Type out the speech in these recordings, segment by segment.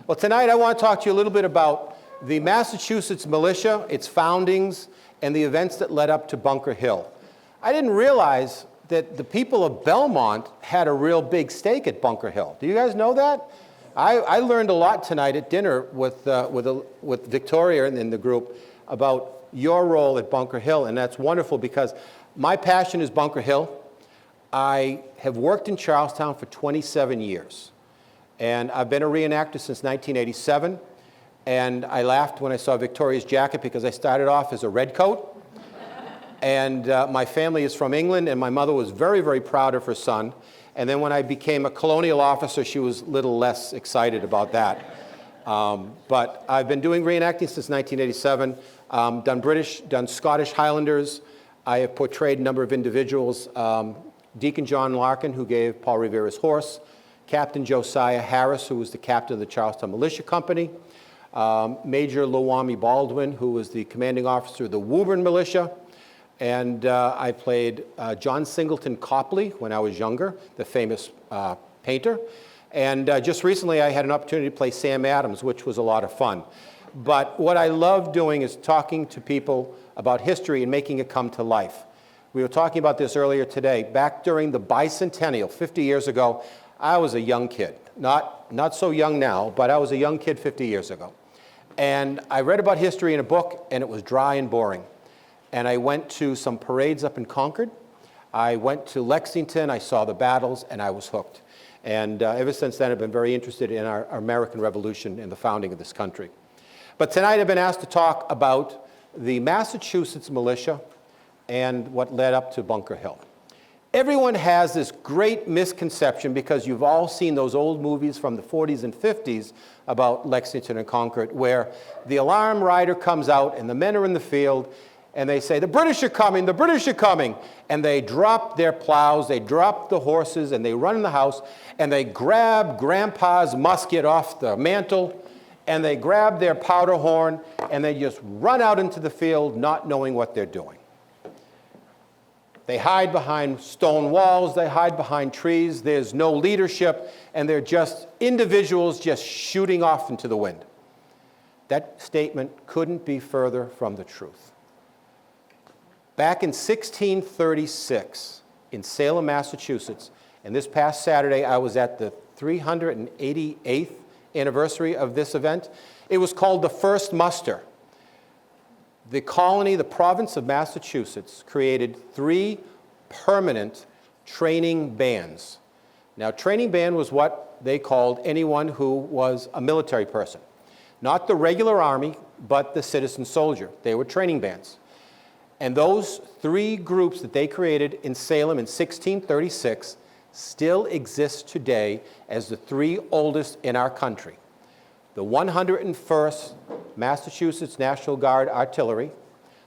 Well, tonight I want to talk to you a little bit about the Massachusetts militia, its foundings, and the events that led up to Bunker Hill. I didn't realize that the people of Belmont had a real big stake at Bunker Hill. Do you guys know that? I learned a lot tonight at dinner with Victoria and the group about your role at Bunker Hill, and that's wonderful because my passion is Bunker Hill. I have worked in Charlestown for 27 years. And I've been a reenactor since 1987, and I laughed when I saw Victoria's jacket because I started off as a redcoat. And my family is from England, and my mother was very, very proud of her son. And then when I became a colonial officer, she was a little less excited about that. But I've been doing reenacting since 1987, done British, done Scottish Highlanders. I have portrayed a number of individuals, Deacon John Larkin, who gave Paul Revere's horse, Captain Josiah Harris, who was the captain of the Charlestown Militia Company, Major Lowami Baldwin, who was the commanding officer of the Woburn Militia, and I played John Singleton Copley when I was younger, the famous painter, and just recently I had an opportunity to play Sam Adams, which was a lot of fun. But what I love doing is talking to people about history and making it come to life. We were talking about this earlier today. Back during the bicentennial, 50 years ago, I was a young kid, not so young now, but I was a young kid 50 years ago. And I read about history in a book, and it was dry and boring. And I went to some parades up in Concord. I went to Lexington, I saw the battles, and I was hooked. And ever since then, I've been very interested in our American Revolution and the founding of this country. But tonight, I've been asked to talk about the Massachusetts militia and what led up to Bunker Hill. Everyone has this great misconception, because you've all seen those old movies from the 40s and 50s about Lexington and Concord, where the alarm rider comes out and the men are in the field and they say, "The British are coming, the British are coming." And they drop their plows, they drop the horses, and they run in the house and they grab Grandpa's musket off the mantle and they grab their powder horn and they just run out into the field not knowing what they're doing. They hide behind stone walls, they hide behind trees, there's no leadership, and they're just individuals just shooting off into the wind. That statement couldn't be further from the truth. Back in 1636, in Salem, Massachusetts, and this past Saturday I was at the 388th anniversary of this event, it was called the First Muster. The colony, the province of Massachusetts, created 3 permanent training bands. Now, training band was what they called anyone who was a military person. Not the regular army, but the citizen soldier. They were training bands. And those 3 groups that they created in Salem in 1636 still exist today as the 3 oldest in our country. The 101st Massachusetts National Guard Artillery,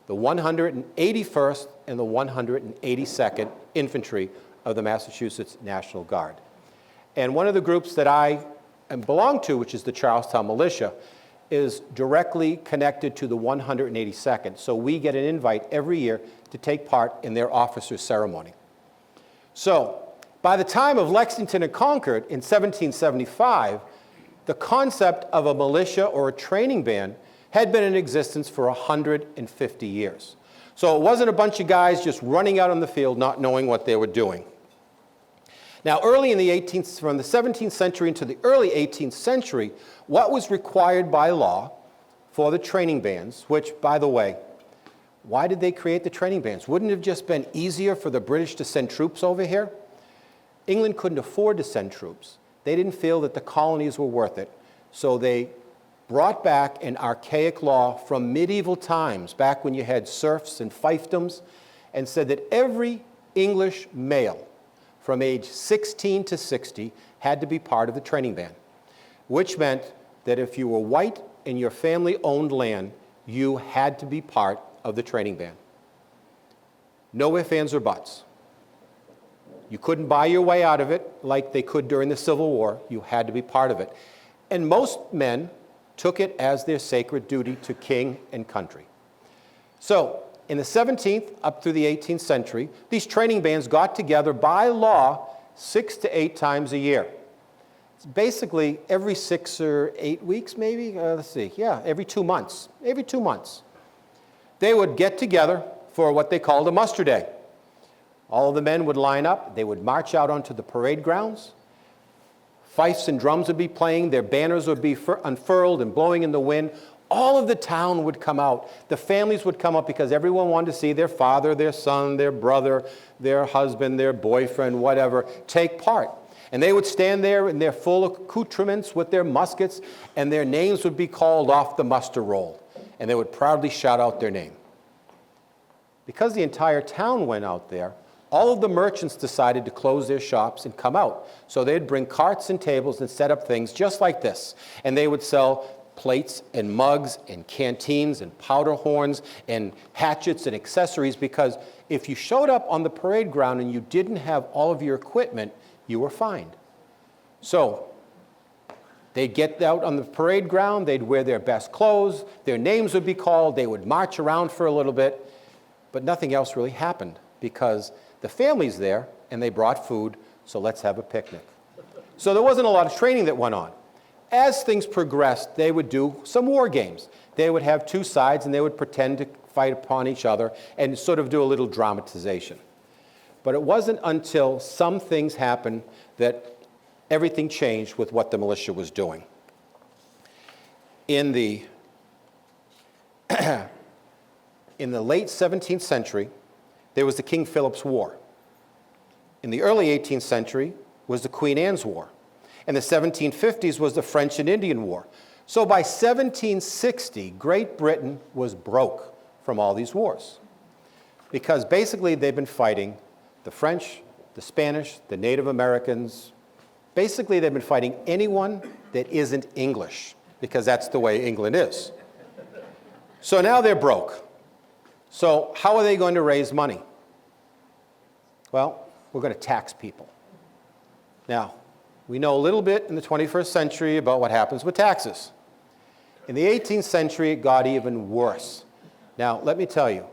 the 181st and the 182nd Infantry of the Massachusetts National Guard. And one of the groups that I belong to, which is the Charlestown Militia, is directly connected to the 182nd. So we get an invite every year to take part in their officers' ceremony. So by the time of Lexington and Concord in 1775, the concept of a militia or a training band had been in existence for 150 years. So it wasn't a bunch of guys just running out on the field not knowing what they were doing. Now, early in the from the 17th century into the early 18th century, what was required by law for the training bands, which, by the way, why did they create the training bands? Wouldn't it have just been easier for the British to send troops over here? England couldn't afford to send troops. They didn't feel that the colonies were worth it, so they brought back an archaic law from medieval times, back when you had serfs and fiefdoms, and said that every English male from age 16 to 60 had to be part of the training band, which meant that if you were white and your family owned land, you had to be part of the training band. No ifs, ands, or buts. You couldn't buy your way out of it like they could during the Civil War. You had to be part of it. And most men took it as their sacred duty to king and country. So in the 17th up through the 18th century, these training bands got together by law 6 to 8 times a year. It's basically every 6 or 8 weeks, maybe. Let's see. Yeah, every 2 months. Every 2 months, they would get together for what they called a muster day. All of the men would line up. They would march out onto the parade grounds. Fifes and drums would be playing. Their banners would be unfurled and blowing in the wind. All of the town would come out. The families would come up because everyone wanted to see their father, their son, their brother, their husband, their boyfriend, whatever, take part. And they would stand there in their full accoutrements with their muskets, and their names would be called off the muster roll. And they would proudly shout out their name. Because the entire town went out there, all of the merchants decided to close their shops and come out. So they'd bring carts and tables and set up things just like this. And they would sell plates and mugs and canteens and powder horns and hatchets and accessories, because if you showed up on the parade ground and you didn't have all of your equipment, you were fined. So they'd get out on the parade ground, they'd wear their best clothes, their names would be called, they would march around for a little bit, but nothing else really happened because the family's there and they brought food, so let's have a picnic. So there wasn't a lot of training that went on. As things progressed, they would do some war games. They would have two sides and they would pretend to fight upon each other and sort of do a little dramatization. But it wasn't until some things happened that everything changed with what the militia was doing. In the late 17th century, there was the King Philip's War. In the early 18th century was the Queen Anne's War. In the 1750s was the French and Indian War. So by 1760, Great Britain was broke from all these wars, because basically they've been fighting the French, the Spanish, the Native Americans. Basically they've been fighting anyone that isn't English, because that's the way England is. So now they're broke. So how are they going to raise money? Well, we're going to tax people. Now, we know a little bit in the 21st century about what happens with taxes. In the 18th century, it got even worse. Now, let me tell you,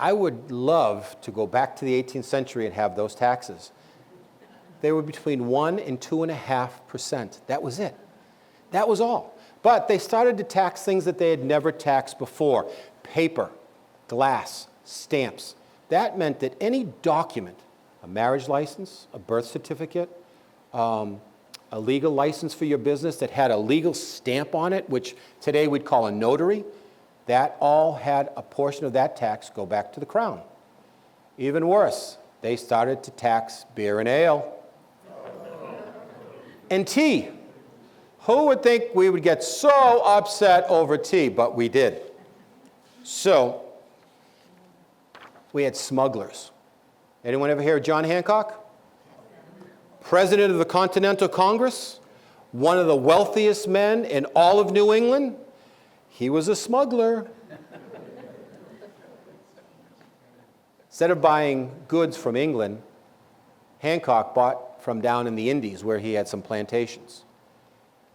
I would love to go back to the 18th century and have those taxes. They were between 1 and 2.5%. That was it. That was all. But they started to tax things that they had never taxed before. Paper, glass, stamps. That meant that any document, a marriage license, a birth certificate, a legal license for your business that had a legal stamp on it, which today we'd call a notary, that all had a portion of that tax go back to the crown. Even worse, they started to tax beer and ale. And tea. Who would think we would get so upset over tea? But we did. So, we had smugglers. Anyone ever hear of John Hancock? President of the Continental Congress, one of the wealthiest men in all of New England. He was a smuggler. Instead of buying goods from England, Hancock bought from down in the Indies where he had some plantations.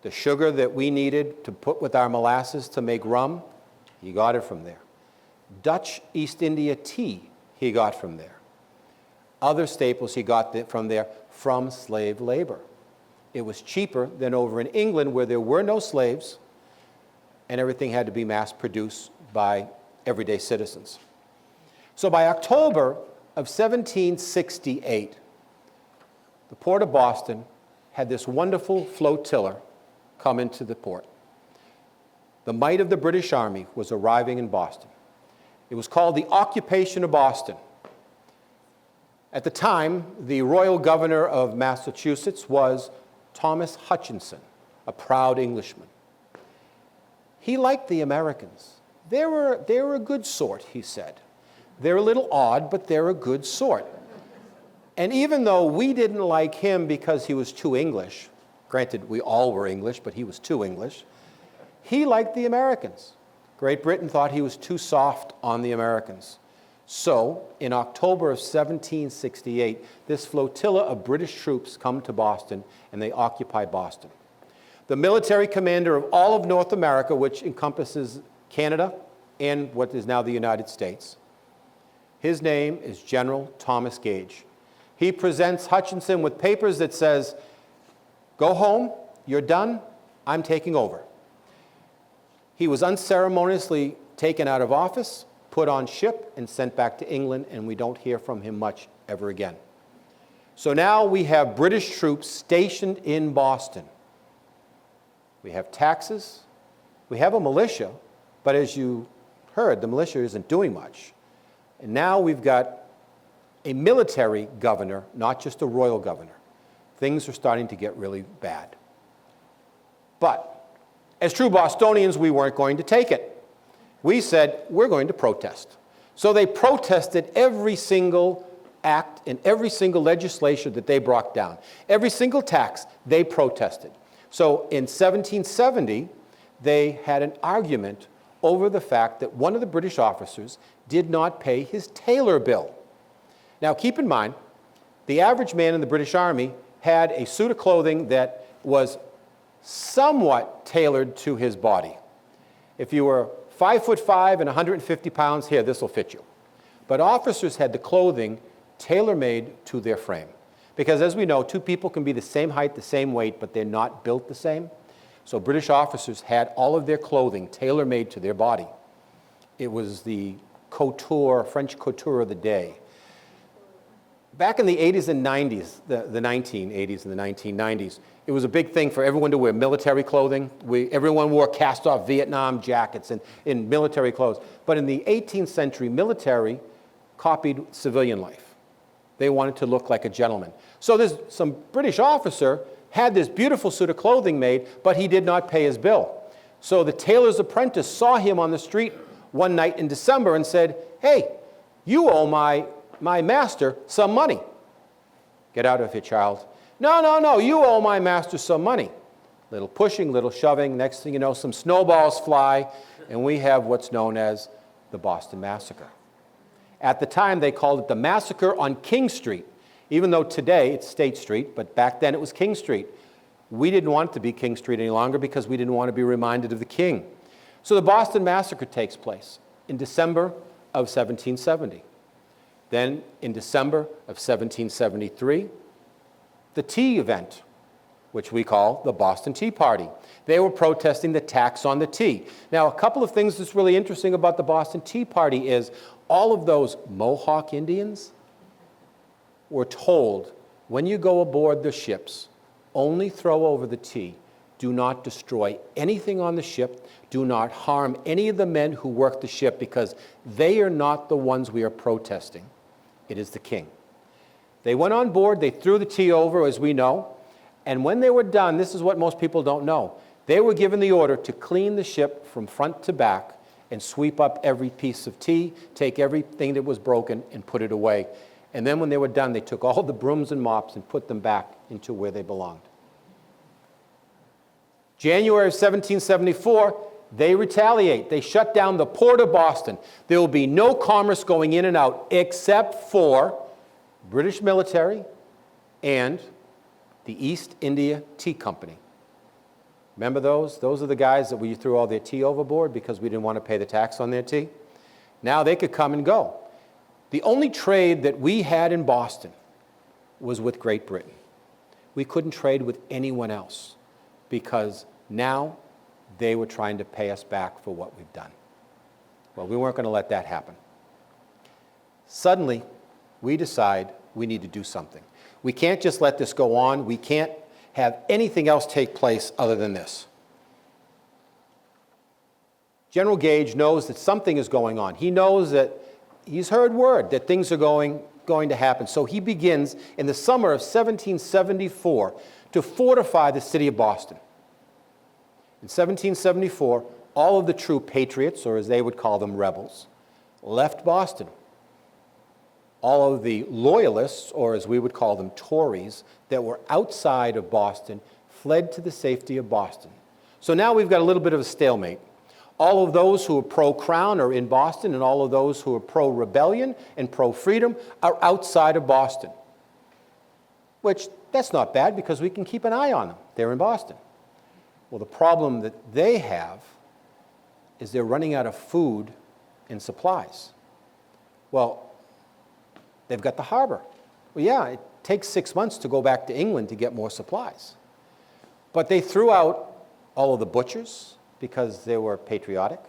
The sugar that we needed to put with our molasses to make rum, he got it from there. Dutch East India tea, he got from there. Other staples he got from there from slave labor. It was cheaper than over in England where there were no slaves and everything had to be mass-produced by everyday citizens. So by October of 1768, the port of Boston had this wonderful flotilla come into the port. The might of the British Army was arriving in Boston. It was called the Occupation of Boston. At the time, the royal governor of Massachusetts was Thomas Hutchinson, a proud Englishman. He liked the Americans. They were a good sort, he said. They're a little odd, but they're a good sort. And even though we didn't like him because he was too English, granted we all were English, but he was too English, he liked the Americans. Great Britain thought he was too soft on the Americans. So, in October of 1768, this flotilla of British troops come to Boston, and they occupy Boston. The military commander of all of North America, which encompasses Canada and what is now the United States, his name is General Thomas Gage. He presents Hutchinson with papers that says, Go home, you're done, I'm taking over. He was unceremoniously taken out of office, put on ship, and sent back to England, and we don't hear from him much ever again. So now we have British troops stationed in Boston. We have taxes, we have a militia, but as you heard, the militia isn't doing much. And now we've got a military governor, not just a royal governor. Things are starting to get really bad. But as true Bostonians, we weren't going to take it. We said, we're going to protest. So they protested every single act and every single legislation that they brought down. Every single tax, they protested. So in 1770, they had an argument over the fact that one of the British officers did not pay his tailor bill. Now keep in mind, the average man in the British Army had a suit of clothing that was somewhat tailored to his body. If you were 5'5" and 150 pounds, here, this will fit you. But officers had the clothing tailor-made to their frame. Because as we know, two people can be the same height, the same weight, but they're not built the same. So British officers had all of their clothing tailor-made to their body. It was the couture, French couture of the day. Back in the 80s and 90s, the 1980s and the 1990s, it was a big thing for everyone to wear military clothing. Everyone wore cast-off Vietnam jackets and in military clothes. But in the 18th century, military copied civilian life. They wanted to look like a gentleman. So there's some British officer had this beautiful suit of clothing made, but he did not pay his bill. So the tailor's apprentice saw him on the street one night in December and said, "Hey, you owe my master some money." "Get out of here, child." No, you owe my master some money." Little pushing, little shoving. Next thing you know, some snowballs fly, and we have what's known as the Boston Massacre. At the time, they called it the Massacre on King Street, even though today it's State Street, but back then it was King Street. We didn't want it to be King Street any longer because we didn't want to be reminded of the king. So the Boston Massacre takes place in December of 1770. Then in December of 1773, the tea event, which we call the Boston Tea Party. They were protesting the tax on the tea. Now, a couple of things that's really interesting about the Boston Tea Party is all of those Mohawk Indians were told, when you go aboard the ships, only throw over the tea. Do not destroy anything on the ship. Do not harm any of the men who work the ship because they are not the ones we are protesting. It is the king. They went on board, they threw the tea over, as we know, and when they were done, this is what most people don't know, they were given the order to clean the ship from front to back and sweep up every piece of tea, take everything that was broken and put it away. And then when they were done, they took all the brooms and mops and put them back into where they belonged. January of 1774, they retaliate. They shut down the port of Boston. There will be no commerce going in and out except for British military and the East India Tea Company. Remember those? Those are the guys that we threw all their tea overboard because we didn't want to pay the tax on their tea. Now they could come and go. The only trade that we had in Boston was with Great Britain. We couldn't trade with anyone else because now they were trying to pay us back for what we've done. Well, we weren't going to let that happen. Suddenly, we decide we need to do something. We can't just let this go on. We can't have anything else take place other than this. General Gage knows that something is going on. He knows that he's heard word that things are going to happen. So he begins in the summer of 1774 to fortify the city of Boston. In 1774, all of the true patriots, or as they would call them, rebels, left Boston. All of the loyalists, or as we would call them, Tories, that were outside of Boston, fled to the safety of Boston. So now we've got a little bit of a stalemate. All of those who are pro-Crown are in Boston, and all of those who are pro-rebellion and pro-freedom are outside of Boston. Which, that's not bad, because we can keep an eye on them. They're in Boston. Well, the problem that they have is they're running out of food and supplies. Well, they've got the harbor. Well, yeah, it takes 6 months to go back to England to get more supplies. But they threw out all of the butchers because they were patriotic.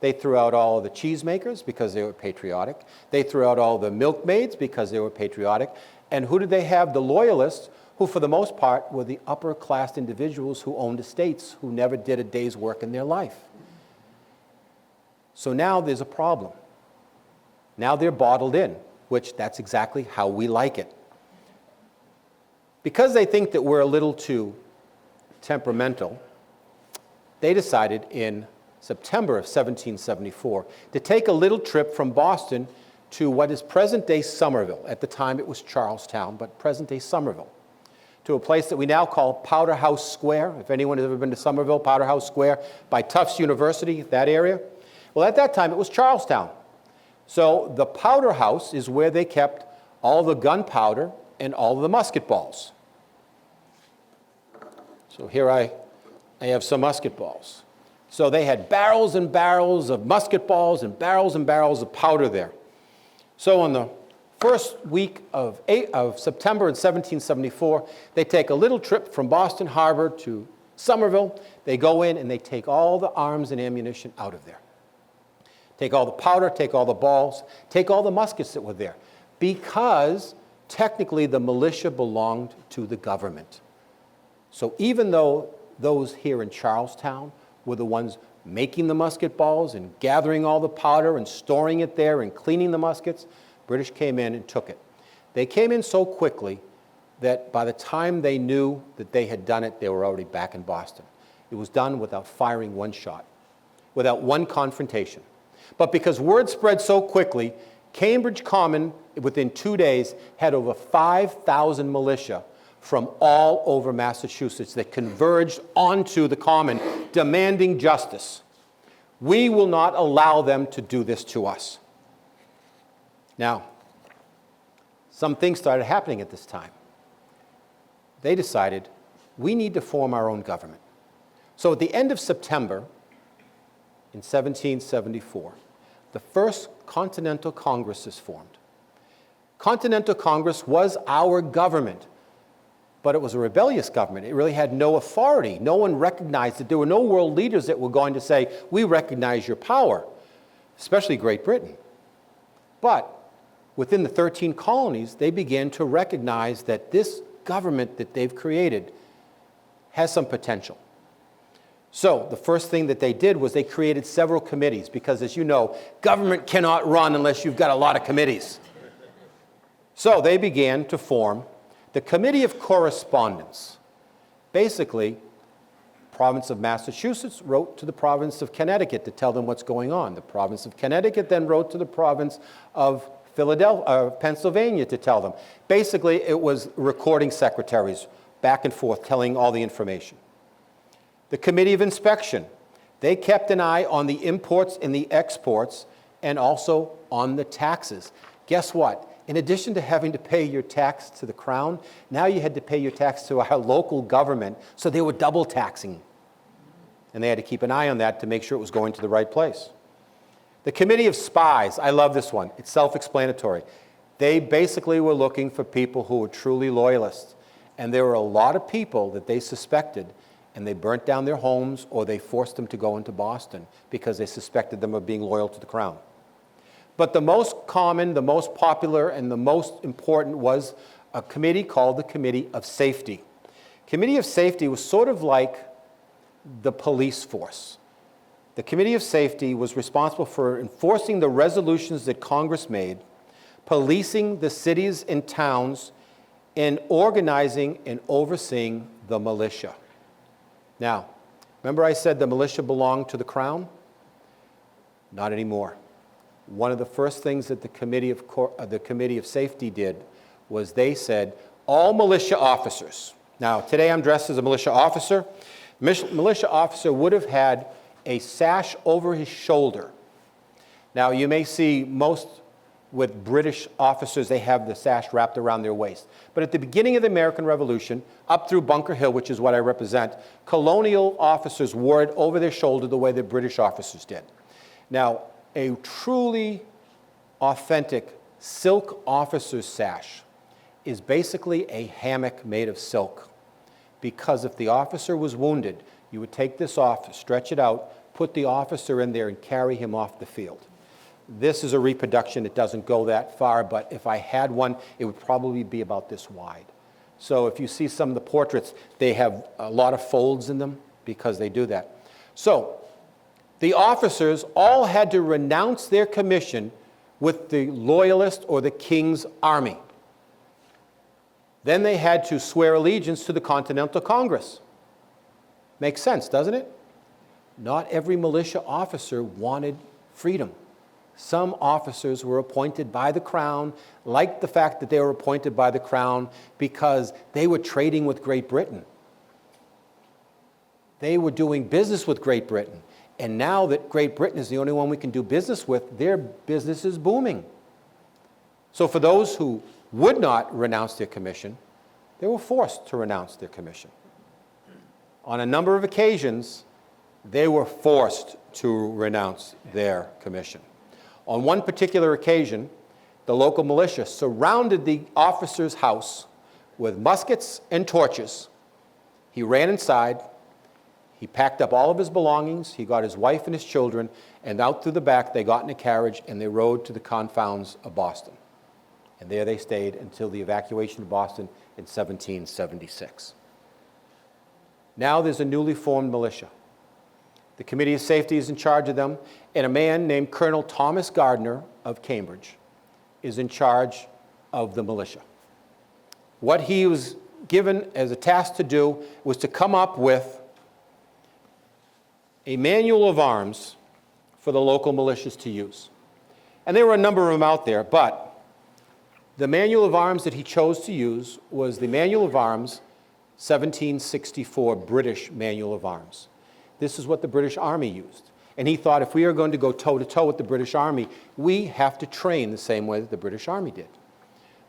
They threw out all of the cheesemakers because they were patriotic. They threw out all the milkmaids because they were patriotic. And who did they have? The loyalists, who for the most part were the upper class individuals who owned estates, who never did a day's work in their life. So now there's a problem. Now they're bottled in, which that's exactly how we like it. Because they think that we're a little too temperamental, they decided in September of 1774 to take a little trip from Boston to what is present-day Somerville. At the time it was Charlestown, but present-day Somerville, to a place that we now call Powder House Square. If anyone has ever been to Somerville, Powder House Square, by Tufts University, that area. Well, at that time it was Charlestown. So the Powder House is where they kept all the gunpowder and all the musket balls. So here I have some musket balls. So they had barrels and barrels of musket balls and barrels of powder there. So on the first week of September in 1774, they take a little trip from Boston Harbor to Somerville. They go in and they take all the arms and ammunition out of there. Take all the powder, take all the balls, take all the muskets that were there. Because technically the militia belonged to the government. So even though those here in Charlestown were the ones making the musket balls and gathering all the powder and storing it there and cleaning the muskets, British came in and took it. They came in so quickly that by the time they knew that they had done it, they were already back in Boston. It was done without firing one shot, without one confrontation. But because word spread so quickly, Cambridge Common, within 2 days, had over 5,000 militia from all over Massachusetts that converged onto the Common, demanding justice. We will not allow them to do this to us. Now, some things started happening at this time. They decided, we need to form our own government. So at the end of September, in 1774, the first Continental Congress is formed. Continental Congress was our government, but it was a rebellious government. It really had no authority. No one recognized it. There were no world leaders that were going to say, we recognize your power, especially Great Britain. But within the 13 colonies, they began to recognize that this government that they've created has some potential. So the first thing that they did was they created several committees because, as you know, government cannot run unless you've got a lot of committees. So they began to form the Committee of Correspondence. Basically, the province of Massachusetts wrote to the province of Connecticut to tell them what's going on. The province of Connecticut then wrote to the province of Pennsylvania to tell them. Basically, it was recording secretaries back and forth telling all the information. The Committee of Inspection, they kept an eye on the imports and the exports and also on the taxes. Guess what? In addition to having to pay your tax to the Crown, now you had to pay your tax to our local government, so they were double taxing. And they had to keep an eye on that to make sure it was going to the right place. The Committee of Spies, I love this one. It's self-explanatory. They basically were looking for people who were truly loyalists. And there were a lot of people that they suspected, and they burnt down their homes or they forced them to go into Boston because they suspected them of being loyal to the Crown. But the most common, the most popular, and the most important was a committee called the Committee of Safety. Committee of Safety was sort of like the police force. The Committee of Safety was responsible for enforcing the resolutions that Congress made, policing the cities and towns, and organizing and overseeing the militia. Now, remember I said the militia belonged to the Crown? Not anymore. One of the first things that the Committee of Safety did was they said, all militia officers. Now, today I'm dressed as a militia officer. Militia officer would have had a sash over his shoulder. Now, you may see most with British officers, they have the sash wrapped around their waist. But at the beginning of the American Revolution, up through Bunker Hill, which is what I represent, colonial officers wore it over their shoulder the way the British officers did. Now, a truly authentic silk officer's sash is basically a hammock made of silk. because if the officer was wounded, you would take this off, stretch it out, put the officer in there, and carry him off the field. This is a reproduction. It doesn't go that far, but if I had one, it would probably be about this wide. So if you see some of the portraits, they have a lot of folds in them because they do that. So the officers all had to renounce their commission with the Loyalist or the King's Army. Then they had to swear allegiance to the Continental Congress. Makes sense, doesn't it? Not every militia officer wanted freedom. Some officers were appointed by the Crown, liked the fact that they were appointed by the Crown because they were trading with Great Britain. They were doing business with Great Britain. And now that Great Britain is the only one we can do business with, their business is booming. So for those who would not renounce their commission, they were forced to renounce their commission. On a number of occasions, they were forced to renounce their commission. On one particular occasion, the local militia surrounded the officer's house with muskets and torches. He ran inside. He packed up all of his belongings. He got his wife and his children, and out through the back, they got in a carriage and they rode to the confines of Boston. And there they stayed until the evacuation of Boston in 1776. Now there's a newly formed militia. The Committee of Safety is in charge of them, and a man named Colonel Thomas Gardner of Cambridge is in charge of the militia. What he was given as a task to do was to come up with a manual of arms for the local militias to use. And there were a number of them out there, but the manual of arms that he chose to use was the Manual of Arms, 1764 British Manual of Arms. This is what the British Army used. And he thought if we are going to go toe-to-toe with the British Army, we have to train the same way that the British Army did.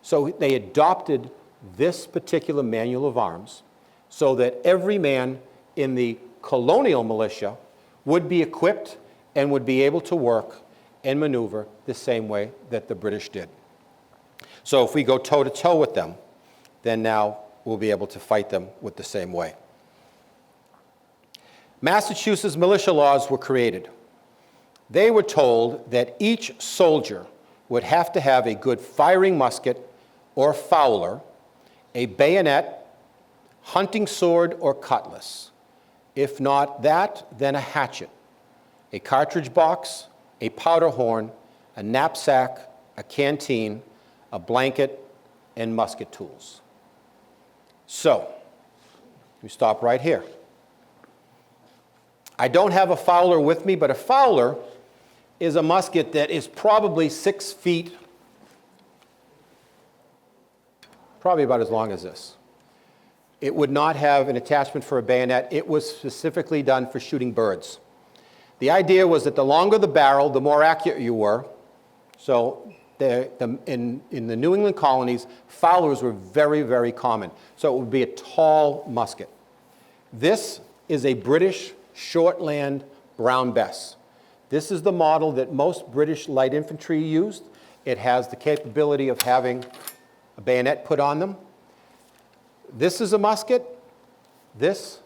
So they adopted this particular Manual of Arms so that every man in the colonial militia would be equipped and would be able to work and maneuver the same way that the British did. So if we go toe-to-toe with them, then now we'll be able to fight them with the same way. Massachusetts militia laws were created. They were told that each soldier would have to have a good firing musket or fowler, a bayonet, hunting sword or cutlass. If not that, then a hatchet, a cartridge box, a powder horn, a knapsack, a canteen, a blanket, and musket tools. So, we stop right here. I don't have a fowler with me, but a fowler is a musket that is probably 6 feet, probably about as long as this. It would not have an attachment for a bayonet. It was specifically done for shooting birds. The idea was that the longer the barrel, the more accurate you were. So in the New England colonies, fowlers were very, very common. So it would be a tall musket. This is a British Shortland Brown Bess. This is the model that most British light infantry used. It has the capability of having a bayonet put on them. This is a musket. This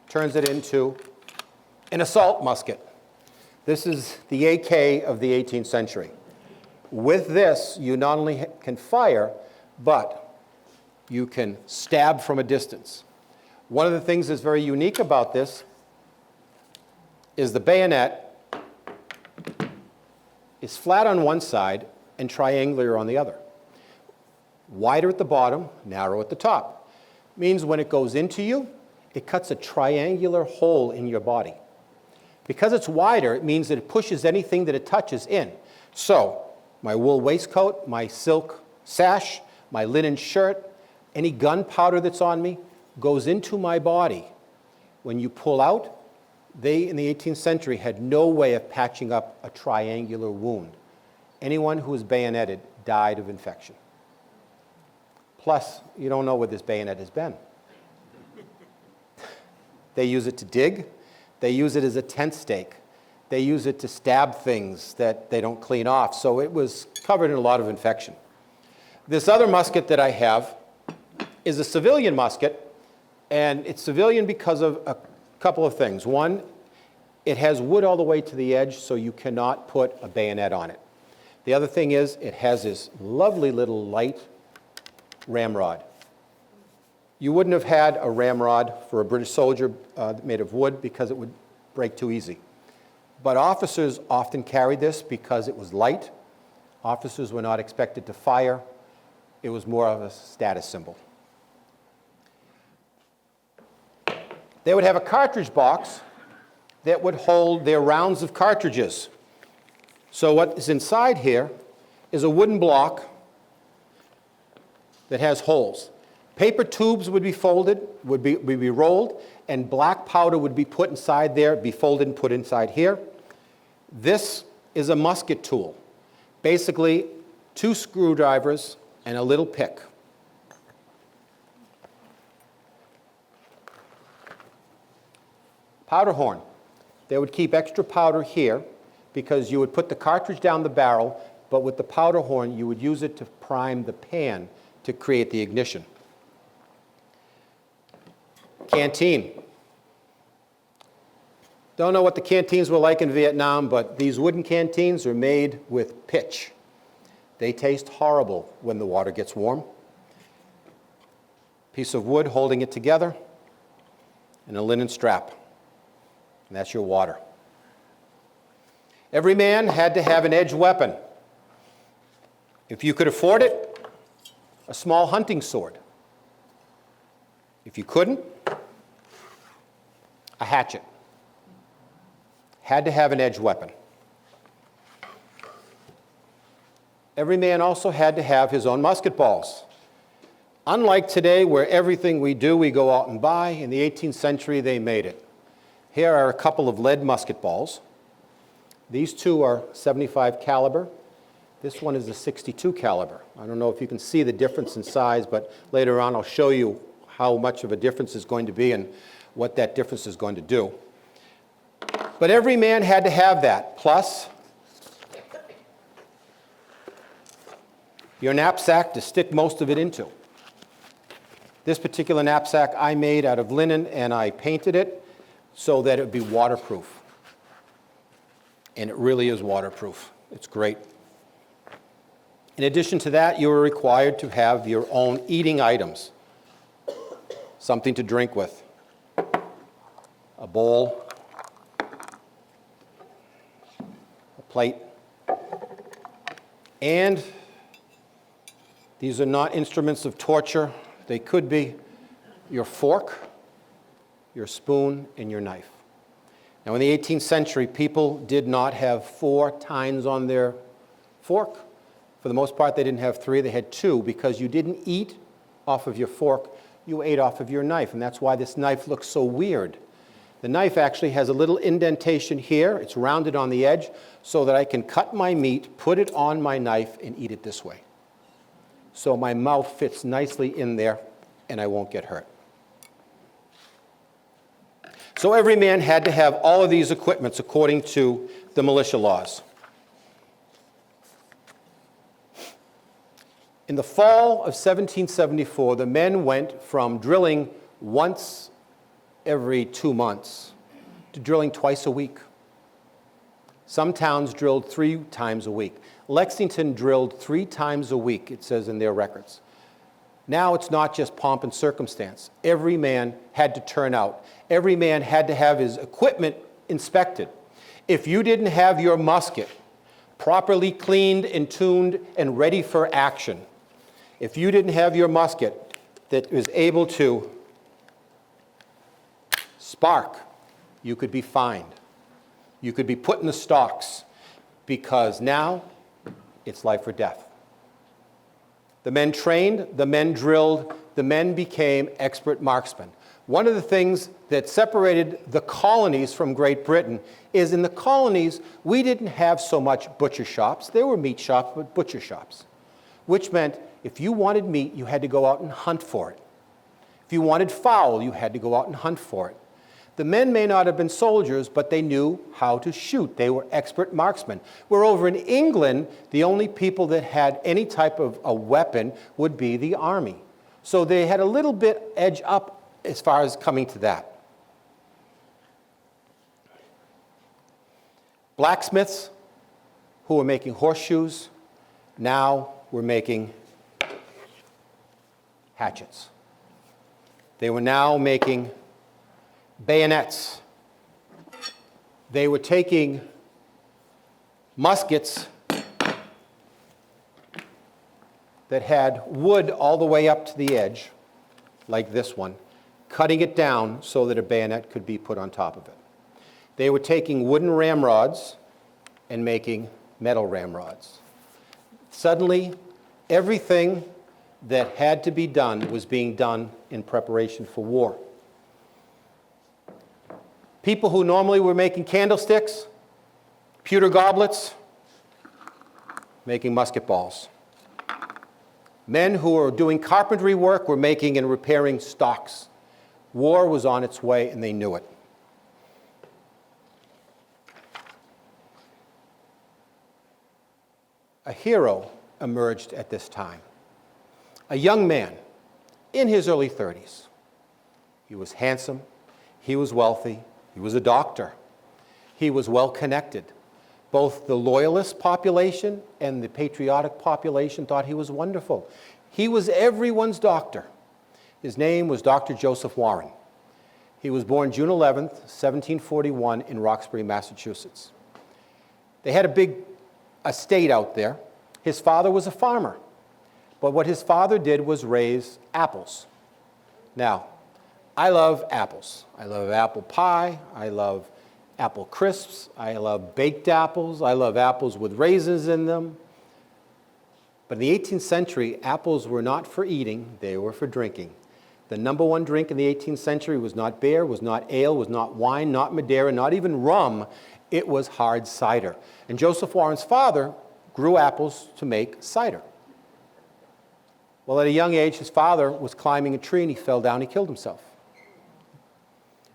turns it into an assault musket. This is the AK of the 18th century. With this, you not only can fire, but you can stab from a distance. One of the things that's very unique about this is the bayonet is flat on one side and triangular on the other. Wider at the bottom, narrow at the top. Means when it goes into you, it cuts a triangular hole in your body. Because it's wider, it means that it pushes anything that it touches in. So, my wool waistcoat, my silk sash, my linen shirt, any gunpowder that's on me goes into my body. When you pull out, they in the 18th century had no way of patching up a triangular wound. Anyone who was bayoneted died of infection. Plus, you don't know where this bayonet has been. They use it to dig. They use it as a tent stake. They use it to stab things that they don't clean off. So it was covered in a lot of infection. This other musket that I have is a civilian musket And it's civilian because of a couple of things. One, it has wood all the way to the edge, so you cannot put a bayonet on it. The other thing is it has this lovely little light ramrod. You wouldn't have had a ramrod for a British soldier made of wood because it would break too easy. But officers often carried this because it was light. Officers were not expected to fire. It was more of a status symbol. They would have a cartridge box that would hold their rounds of cartridges. So what is inside here is a wooden block that has holes. Paper tubes would be folded, would be rolled, and black powder would be put inside there, be folded and put inside here. This is a musket tool. Basically, 2 screwdrivers and a little pick. Powder horn. They would keep extra powder here because you would put the cartridge down the barrel, but with the powder horn, you would use it to prime the pan to create the ignition. Canteen. Don't know what the canteens were like in Vietnam, but these wooden canteens are made with pitch. They taste horrible when the water gets warm. Piece of wood holding it together, and a linen strap. And that's your water. Every man had to have an edged weapon. If you could afford it, a small hunting sword. If you couldn't, a hatchet. Had to have an edged weapon. Every man also had to have his own musket balls. Unlike today, where everything we do we go out and buy, in the 18th century they made it. Here are a couple of lead musket balls. These two are 75 caliber. This one is a 62 caliber. I don't know if you can see the difference in size, but later on I'll show you how much of a difference is going to be and what that difference is going to do. But every man had to have that, plus your knapsack to stick most of it into. This particular knapsack I made out of linen, and I painted it so that it would be waterproof. And it really is waterproof. It's great. In addition to that, you were required to have your own eating items. Something to drink with. A bowl. A plate. And these are not instruments of torture. They could be your fork, your spoon, and your knife. Now, in the 18th century, people did not have 4 tines on their fork. For the most part, they didn't have 3, they had 2, because you didn't eat off of your fork, you ate off of your knife, and that's why this knife looks so weird. The knife actually has a little indentation here, it's rounded on the edge, so that I can cut my meat, put it on my knife, and eat it this way. So my mouth fits nicely in there, and I won't get hurt. So every man had to have all of these equipments according to the militia laws. In the fall of 1774, the men went from drilling once every 2 months to drilling twice a week. Some towns drilled 3 times a week. Lexington drilled 3 times a week, it says in their records. Now it's not just pomp and circumstance. Every man had to turn out. Every man had to have his equipment inspected. If you didn't have your musket properly cleaned and tuned and ready for action, if you didn't have your musket that was able to spark, you could be fined. You could be put in the stocks, because now it's life or death. The men trained, the men drilled, the men became expert marksmen. One of the things that separated the colonies from Great Britain is in the colonies, we didn't have so much butcher shops. There were meat shops, but butcher shops, which meant if you wanted meat, you had to go out and hunt for it. If you wanted fowl, you had to go out and hunt for it. The men may not have been soldiers, but they knew how to shoot. They were expert marksmen. Where over in England, the only people that had any type of a weapon would be the army. So they had a little bit edge up as far as coming to that. Blacksmiths who were making horseshoes now were making hatchets. They were now making bayonets. They were taking muskets that had wood all the way up to the edge, like this one, cutting it down so that a bayonet could be put on top of it. They were taking wooden ramrods and making metal ramrods. Suddenly, everything that had to be done was being done in preparation for war. People who normally were making candlesticks, pewter goblets, making musket balls. Men who were doing carpentry work were making and repairing stocks. War was on its way, and they knew it. A hero emerged at this time. A young man in his early 30s. He was handsome, he was wealthy, he was a doctor, he was well connected. Both the loyalist population and the patriotic population thought he was wonderful. He was everyone's doctor. His name was Dr. Joseph Warren. He was born June 11th, 1741 in Roxbury, Massachusetts. They had a big estate out there. His father was a farmer, but what his father did was raise apples. Now, I love apples. I love apple pie. I love apple crisps. I love baked apples. I love apples with raisins in them. But in the 18th century, apples were not for eating, they were for drinking. The number one drink in the 18th century was not beer, was not ale, was not wine, not Madeira, not even rum. It was hard cider. And Joseph Warren's father grew apples to make cider. Well, at a young age, his father was climbing a tree and he fell down, he killed himself.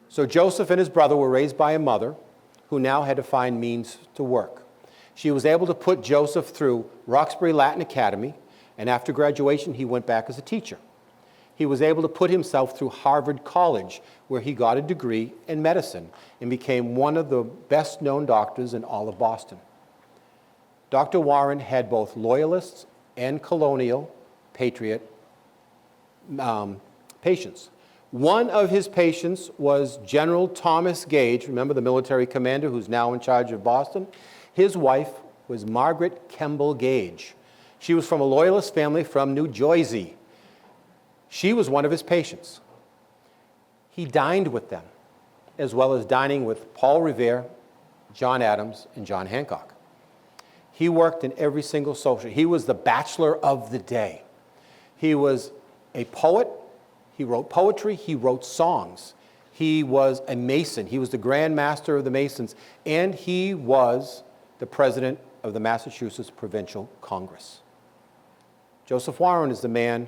So Joseph and his brother were raised by a mother who now had to find means to work. She was able to put Joseph through Roxbury Latin Academy, and after graduation, he went back as a teacher. He was able to put himself through Harvard College, where he got a degree in medicine and became one of the best-known doctors in all of Boston. Dr. Warren had both loyalists and colonial patriot patients. One of his patients was General Thomas Gage, remember the military commander who's now in charge of Boston? His wife was Margaret Kemble Gage. She was from a loyalist family from New Jersey. She was one of his patients. He dined with them, as well as dining with Paul Revere, John Adams, and John Hancock. He worked in every single social. He was the bachelor of the day. He was a poet. He wrote poetry. He wrote songs. He was a Mason. He was the Grand Master of the Masons. And he was the president of the Massachusetts Provincial Congress. Joseph Warren is the man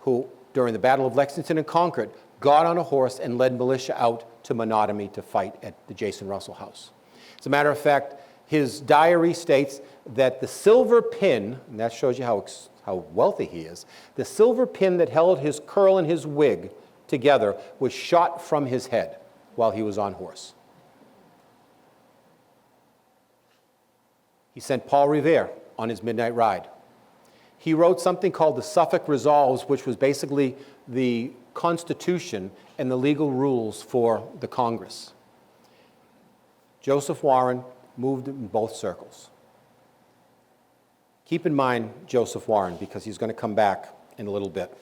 who, during the Battle of Lexington and Concord, got on a horse and led militia out to Menotomy to fight at the Jason Russell House. As a matter of fact, his diary states that the silver pin, and that shows you how wealthy he is, the silver pin that held his curl and his wig together was shot from his head while he was on horse. He sent Paul Revere on his midnight ride. He wrote something called the Suffolk Resolves, which was basically the Constitution and the legal rules for the Congress. Joseph Warren moved in both circles. Keep in mind Joseph Warren, because he's going to come back in a little bit.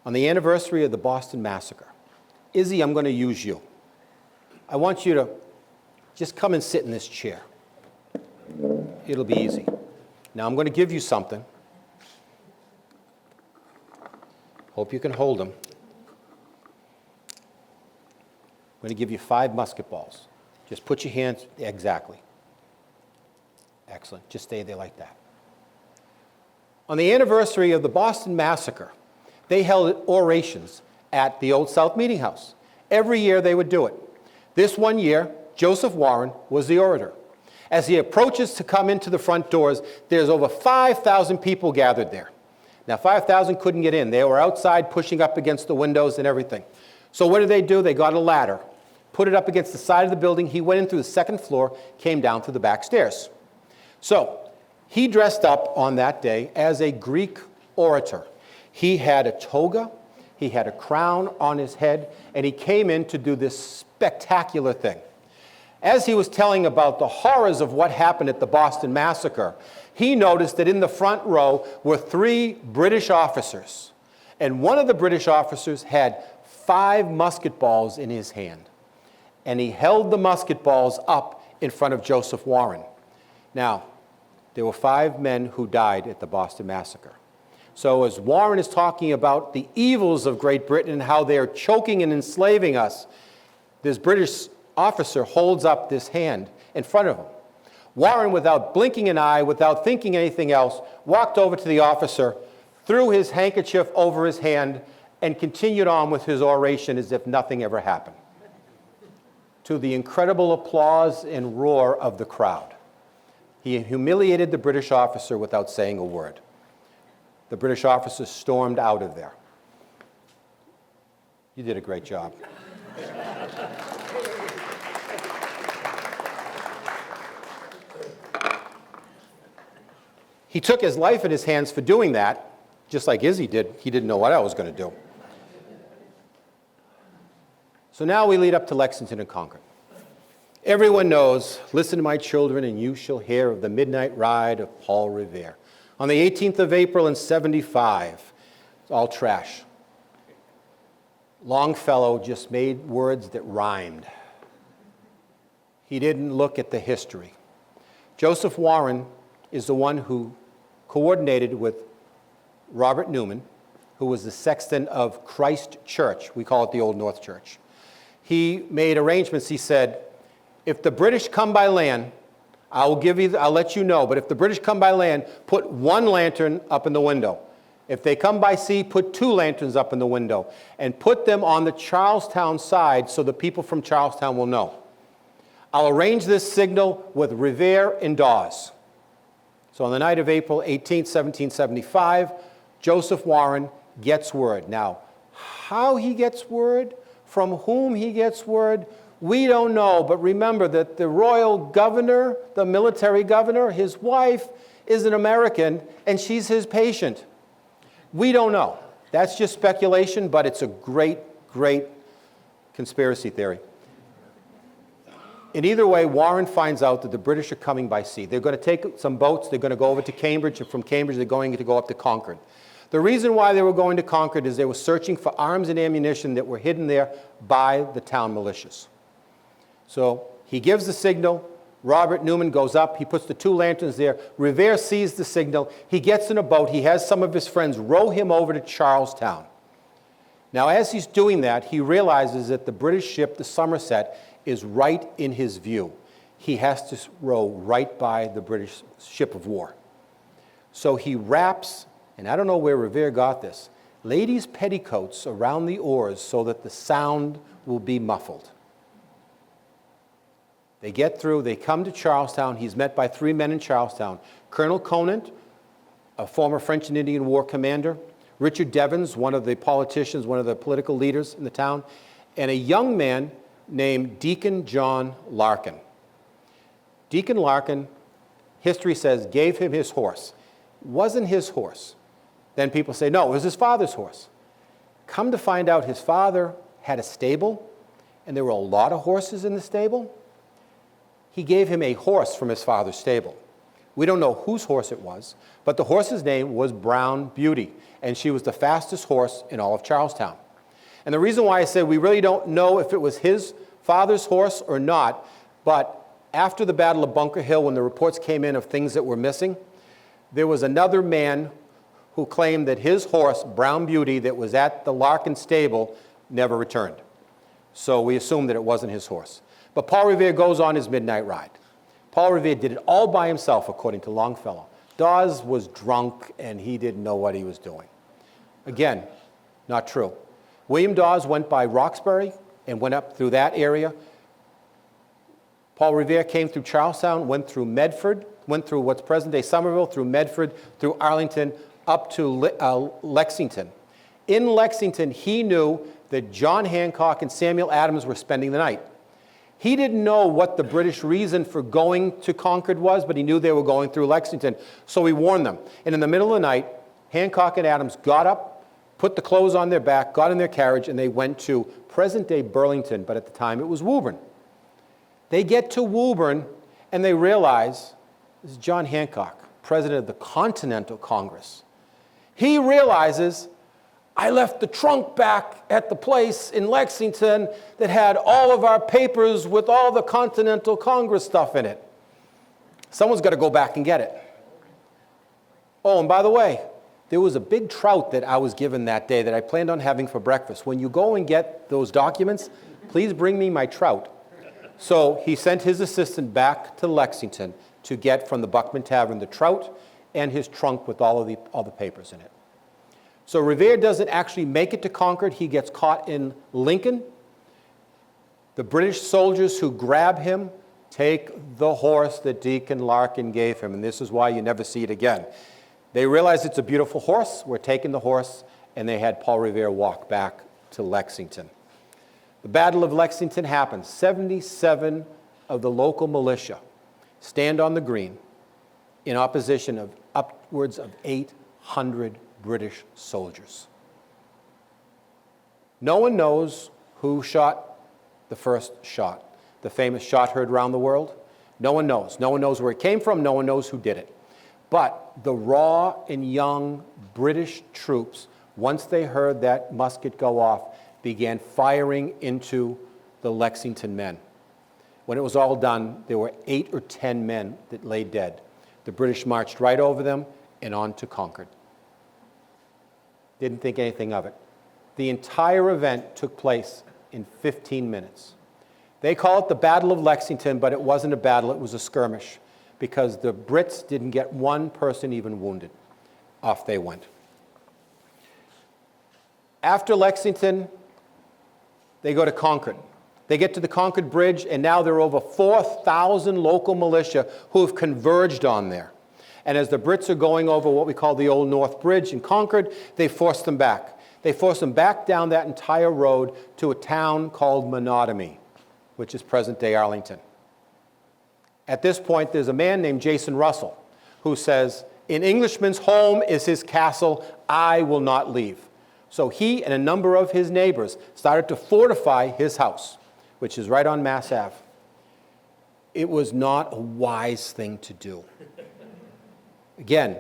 On the anniversary of the Boston Massacre, Izzy, I'm going to use you. I want you to just come and sit in this chair. It'll be easy. Now I'm going to give you something. Hope you can hold them. I'm going to give you 5 musket balls. Just put your hands, exactly. Excellent. Just stay there like that. On the anniversary of the Boston Massacre, they held orations at the Old South Meeting House. Every year they would do it. This one year, Joseph Warren was the orator. As he approaches to come into the front doors, there's over 5,000 people gathered there. Now, 5,000 couldn't get in. They were outside pushing up against the windows and everything. So what did they do? They got a ladder, put it up against the side of the building. He went in through the second floor, came down through the back stairs. So he dressed up on that day as a Greek orator. He had a toga, he had a crown on his head, and he came in to do this spectacular thing. As he was telling about the horrors of what happened at the Boston Massacre, he noticed that in the front row were 3 British officers, and one of the British officers had 5 musket balls in his hand, and he held the musket balls up in front of Joseph Warren. Now, there were 5 men who died at the Boston Massacre. So as Warren is talking about the evils of Great Britain and how they are choking and enslaving us, this British officer holds up this hand in front of him. Warren, without blinking an eye, without thinking anything else, walked over to the officer, threw his handkerchief over his hand, and continued on with his oration as if nothing ever happened, to the incredible applause and roar of the crowd. He humiliated the British officer without saying a word. The British officer stormed out of there. You did a great job. He took his life in his hands for doing that, just like Izzy did. He didn't know what I was going to do. So now we lead up to Lexington and Concord. Everyone knows, listen to my children and you shall hear of the midnight ride of Paul Revere. On the 18th of April in 75, it's all trash. Longfellow just made words that rhymed. He didn't look at the history. Joseph Warren is the one who coordinated with Robert Newman, who was the sexton of Christ Church. We call it the Old North Church. He made arrangements. He said, if the British come by land, I'll let you know, but if the British come by land, put 1 lantern up in the window. If they come by sea, put 2 lanterns up in the window, and put them on the Charlestown side so the people from Charlestown will know. I'll arrange this signal with Revere and Dawes. So on the night of April 18, 1775, Joseph Warren gets word. Now, how he gets word, from whom he gets word, we don't know. But remember that the royal governor, the military governor, his wife is an American, and she's his patient. We don't know. That's just speculation, but it's a great, great conspiracy theory. In either way, Warren finds out that the British are coming by sea. They're going to take some boats. They're going to go over to Cambridge, and from Cambridge, they're going to go up to Concord. The reason why they were going to Concord is they were searching for arms and ammunition that were hidden there by the town militias. So he gives the signal. Robert Newman goes up. He puts the 2 lanterns there. Revere sees the signal. He gets in a boat. He has some of his friends row him over to Charlestown. Now, as he's doing that, he realizes that the British ship, the Somerset, is right in his view. He has to row right by the British ship of war. So he wraps, and I don't know where Revere got this, ladies' petticoats around the oars so that the sound will be muffled. They get through, they come to Charlestown. He's met by 3 men in Charlestown. Colonel Conant, a former French and Indian War commander, Richard Devens, one of the politicians, one of the political leaders in the town, and a young man named Deacon John Larkin. Deacon Larkin, history says, gave him his horse. Wasn't his horse. Then people say, no, it was his father's horse. Come to find out, his father had a stable, and there were a lot of horses in the stable. He gave him a horse from his father's stable. We don't know whose horse it was, but the horse's name was Brown Beauty, and she was the fastest horse in all of Charlestown. And the reason why I said we really don't know if it was his father's horse or not, but after the Battle of Bunker Hill, when the reports came in of things that were missing, there was another man who claimed that his horse, Brown Beauty, that was at the Larkin stable, never returned. So we assumed that it wasn't his horse. But Paul Revere goes on his midnight ride. Paul Revere did it all by himself, according to Longfellow. Dawes was drunk, and he didn't know what he was doing. Again, not true. William Dawes went by Roxbury and went up through that area. Paul Revere came through Charlestown, went through Medford, went through what's present-day Somerville, through Medford, through Arlington, up to Lexington. In Lexington, he knew that John Hancock and Samuel Adams were spending the night. He didn't know what the British reason for going to Concord was, but he knew they were going through Lexington, so he warned them. And in the middle of the night, Hancock and Adams got up, put the clothes on their back, got in their carriage, and they went to present-day Burlington, but at the time it was Woburn. They get to Woburn, and they realize this is John Hancock, president of the Continental Congress. He realizes, I left the trunk back at the place in Lexington that had all of our papers with all the Continental Congress stuff in it. Someone's got to go back and get it. Oh, and by the way, there was a big trout that I was given that day that I planned on having for breakfast. When you go and get those documents, please bring me my trout. So he sent his assistant back to Lexington to get from the Buckman Tavern the trout and his trunk with all the papers in it. So Revere doesn't actually make it to Concord. He gets caught in Lincoln. The British soldiers who grab him take the horse that Deacon Larkin gave him, and this is why you never see it again. They realize it's a beautiful horse. We're taking the horse, and they had Paul Revere walk back to Lexington. The Battle of Lexington happens. 77 of the local militia stand on the green in opposition of upwards of 800 British soldiers. No one knows who shot the first shot, the famous shot heard around the world. No one knows. No one knows where it came from. No one knows who did it. But the raw and young British troops, once they heard that musket go off, began firing into the Lexington men. When it was all done, there were 8 or 10 men that lay dead. The British marched right over them and on to Concord. Didn't think anything of it. The entire event took place in 15 minutes. They call it the Battle of Lexington, but it wasn't a battle, it was a skirmish, because the Brits didn't get one person even wounded. Off they went. After Lexington, they go to Concord. They get to the Concord Bridge, and now there are over 4,000 local militia who have converged on there. And as the Brits are going over what we call the Old North Bridge in Concord, they force them back. They force them back down that entire road to a town called Menotomy, which is present-day Arlington. At this point, there's a man named Jason Russell who says, "An Englishman's home is his castle. I will not leave." So he and a number of his neighbors started to fortify his house, which is right on Mass Ave. It was not a wise thing to do. Again,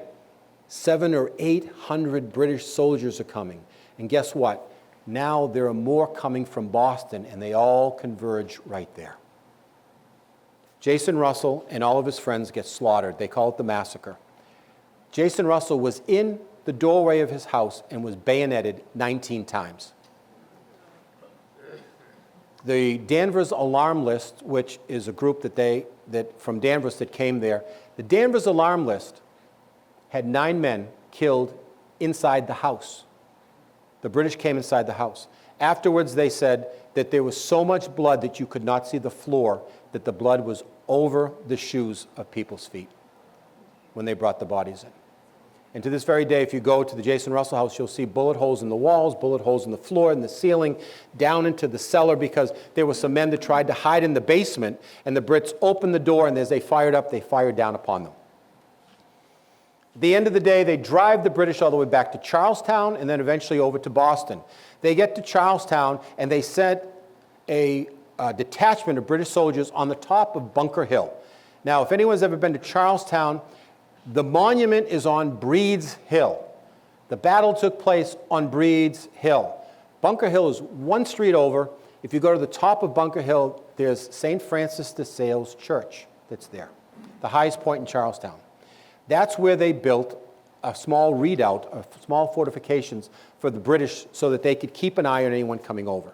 700 or 800 British soldiers are coming. And guess what? Now there are more coming from Boston, and they all converge right there. Jason Russell and all of his friends get slaughtered. They call it the massacre. Jason Russell was in the doorway of his house and was bayoneted 19 times. The Danvers Alarm List, which is a group that from Danvers that came there, the Danvers Alarm List had 9 men killed inside the house. The British came inside the house. Afterwards, they said that there was so much blood that you could not see the floor, that the blood was over the shoes of people's feet when they brought the bodies in. And to this very day, if you go to the Jason Russell house, you'll see bullet holes in the walls, bullet holes in the floor, in the ceiling, down into the cellar, because there were some men that tried to hide in the basement, and the Brits opened the door, and as they fired up, they fired down upon them. At the end of the day, they drive the British all the way back to Charlestown and then eventually over to Boston. They get to Charlestown, and they sent a detachment of British soldiers on the top of Bunker Hill. Now, if anyone's ever been to Charlestown, the monument is on Breed's Hill. The battle took place on Breed's Hill. Bunker Hill is one street over. If you go to the top of Bunker Hill, there's St. Francis de Sales Church that's there, the highest point in Charlestown. That's where they built a small redoubt, small fortifications for the British so that they could keep an eye on anyone coming over.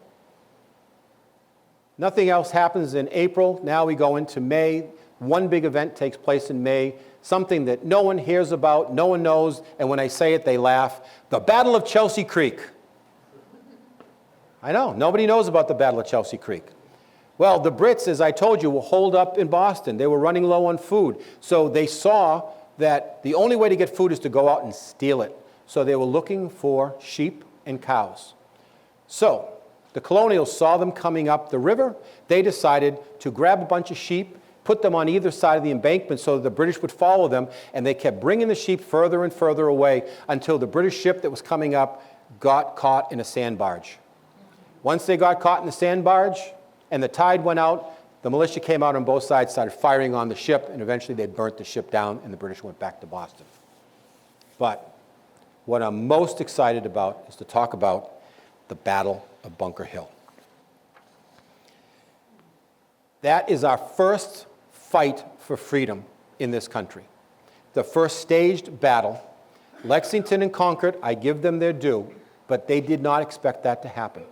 Nothing else happens in April. Now we go into May. One big event takes place in May, something that no one hears about, no one knows, and when I say it, they laugh. The Battle of Chelsea Creek. I know, nobody knows about the Battle of Chelsea Creek. Well, the Brits, as I told you, were holed up in Boston. They were running low on food. So they saw that the only way to get food is to go out and steal it. So they were looking for sheep and cows. So the colonials saw them coming up the river. They decided to grab a bunch of sheep, put them on either side of the embankment so that the British would follow them, and they kept bringing the sheep further and further away until the British ship that was coming up got caught in a sand barge. Once they got caught in the sand barge and the tide went out, the militia came out on both sides, started firing on the ship, and eventually they burnt the ship down and the British went back to Boston. But what I'm most excited about is to talk about the Battle of Bunker Hill. That is our first fight for freedom in this country. The first staged battle. Lexington and Concord, I give them their due, but they did not expect that to happen.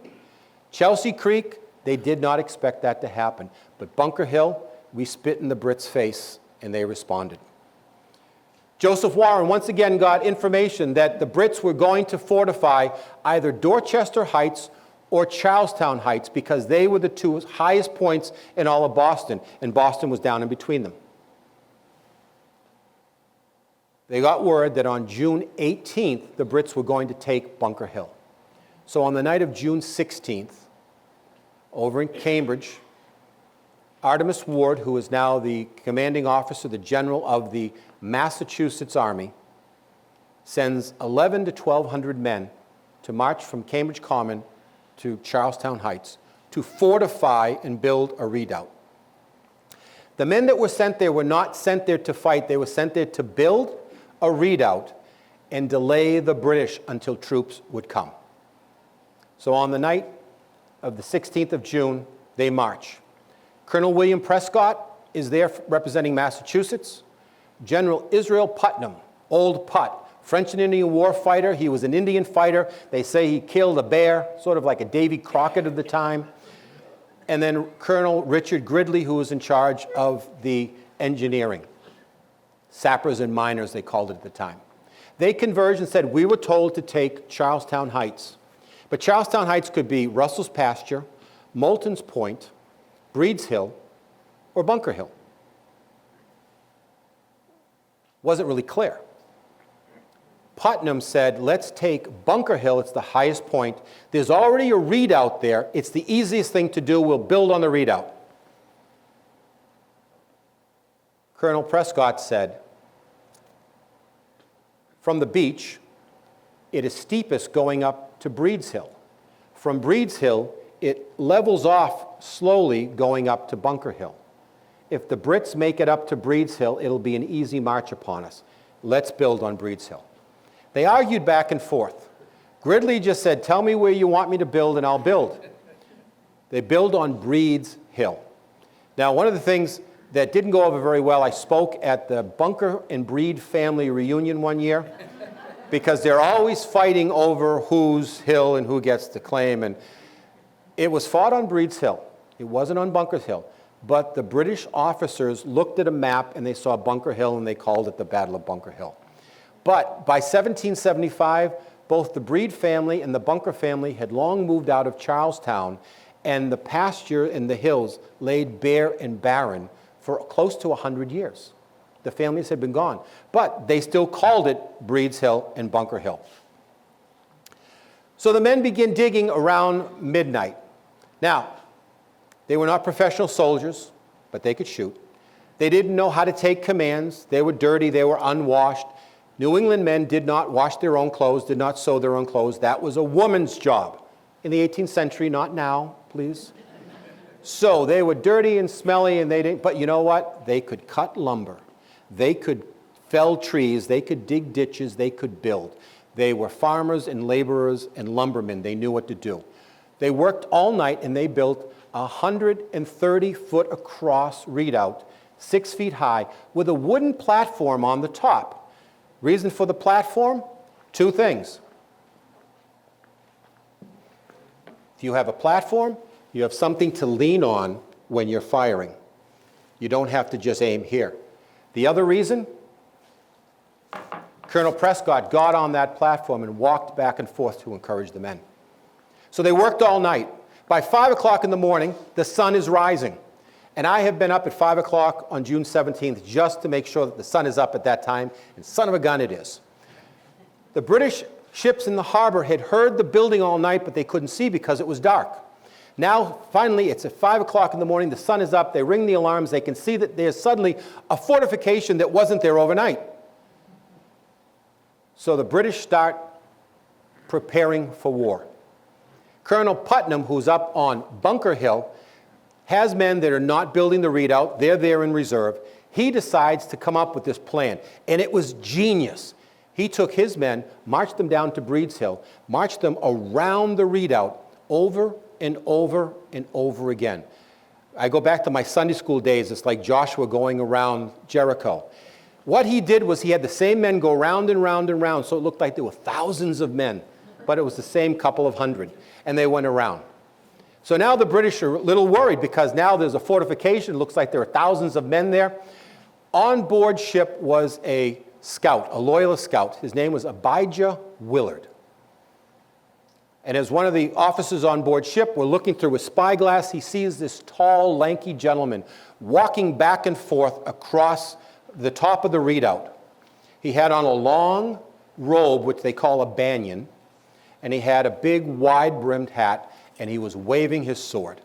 Chelsea Creek, they did not expect that to happen. But Bunker Hill, we spit in the Brits' face, and they responded. Joseph Warren once again got information that the Brits were going to fortify either Dorchester Heights or Charlestown Heights because they were the two highest points in all of Boston, and Boston was down in between them. They got word that on June 18th, the Brits were going to take Bunker Hill. So on the night of June 16th, over in Cambridge, Artemus Ward, who is now the commanding officer, the general of the Massachusetts Army, sends 1,100 to 1,200 men to march from Cambridge Common to Charlestown Heights to fortify and build a redoubt. The men that were sent there were not sent there to fight. They were sent there to build a redoubt and delay the British until troops would come. So on the night of the 16th of June, they march. Colonel William Prescott is there representing Massachusetts. General Israel Putnam, Old Put, French and Indian war fighter. He was an Indian fighter. They say he killed a bear, sort of like a Davy Crockett of the time. And then Colonel Richard Gridley, who was in charge of the engineering. Sappers and miners, they called it at the time. They converged and said, we were told to take Charlestown Heights. But Charlestown Heights could be Russell's Pasture, Moulton's Point, Breed's Hill, or Bunker Hill. Wasn't really clear. Putnam said, let's take Bunker Hill. It's the highest point. There's already a redoubt there. It's the easiest thing to do. We'll build on the redoubt. Colonel Prescott said, from the beach, it is steepest going up to Breed's Hill. From Breed's Hill, it levels off slowly going up to Bunker Hill. If the Brits make it up to Breed's Hill, it'll be an easy march upon us. Let's build on Breed's Hill. They argued back and forth. Gridley just said, tell me where you want me to build and I'll build. They build on Breed's Hill. Now, one of the things that didn't go over very well, I spoke at the Bunker and Breed family reunion one year because they're always fighting over whose hill and who gets the claim. And it was fought on Breed's Hill. It wasn't on Bunker's Hill. But the British officers looked at a map and they saw Bunker Hill and they called it the Battle of Bunker Hill. But by 1775, both the Breed family and the Bunker family had long moved out of Charlestown, and the pasture in the hills laid bare and barren for close to 100 years. The families had been gone. But they still called it Breed's Hill and Bunker Hill. So the men begin digging around midnight. Now, they were not professional soldiers, but they could shoot. They didn't know how to take commands. They were dirty. They were unwashed. New England men did not wash their own clothes, did not sew their own clothes. That was a woman's job. In the 18th century, not now, please. So they were dirty and smelly, and they didn't, but you know what? They could cut lumber. They could fell trees. They could dig ditches. They could build. They were farmers and laborers and lumbermen. They knew what to do. They worked all night, and they built a 130-foot across redoubt, 6 feet high, with a wooden platform on the top. Reason for the platform? Two things. If you have a platform, you have something to lean on when you're firing. You don't have to just aim here. The other reason? Colonel Prescott got on that platform and walked back and forth to encourage the men. So they worked all night. By 5 o'clock in the morning, the sun is rising. And I have been up at 5 o'clock on June 17th just to make sure that the sun is up at that time, and son of a gun it is. The British ships in the harbor had heard the building all night, but they couldn't see because it was dark. Now, finally, it's at 5 o'clock in the morning, the sun is up, they ring the alarms, they can see that there's suddenly a fortification that wasn't there overnight. So the British start preparing for war. Colonel Putnam, who's up on Bunker Hill, has men that are not building the redoubt, they're there in reserve. He decides to come up with this plan, and it was genius. He took his men, marched them down to Breed's Hill, marched them around the redoubt over and over and over again. I go back to my Sunday school days, it's like Joshua going around Jericho. What he did was he had the same men go round and round and round, so it looked like there were thousands of men, but it was the same couple of hundred, and they went around. So now the British are a little worried because now there's a fortification, it looks like there are thousands of men there. On board ship was a scout, a loyalist scout. His name was Abijah Willard. And as one of the officers on board ship were looking through his spyglass, he sees this tall, lanky gentleman walking back and forth across the top of the redoubt. He had on a long robe, which they call a banyan, and he had a big, wide-brimmed hat, and he was waving his sword.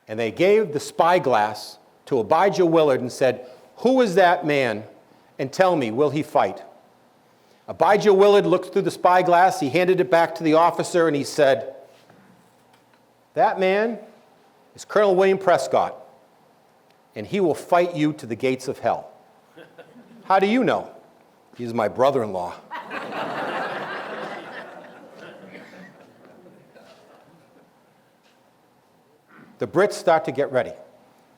And they gave the spyglass to Abijah Willard and said, "Who is that man? And tell me, will he fight?" Abijah Willard looked through the spyglass, he handed it back to the officer, and he said, "That man is Colonel William Prescott, and he will fight you to the gates of hell." "How do you know?" "He's my brother-in-law." The Brits start to get ready.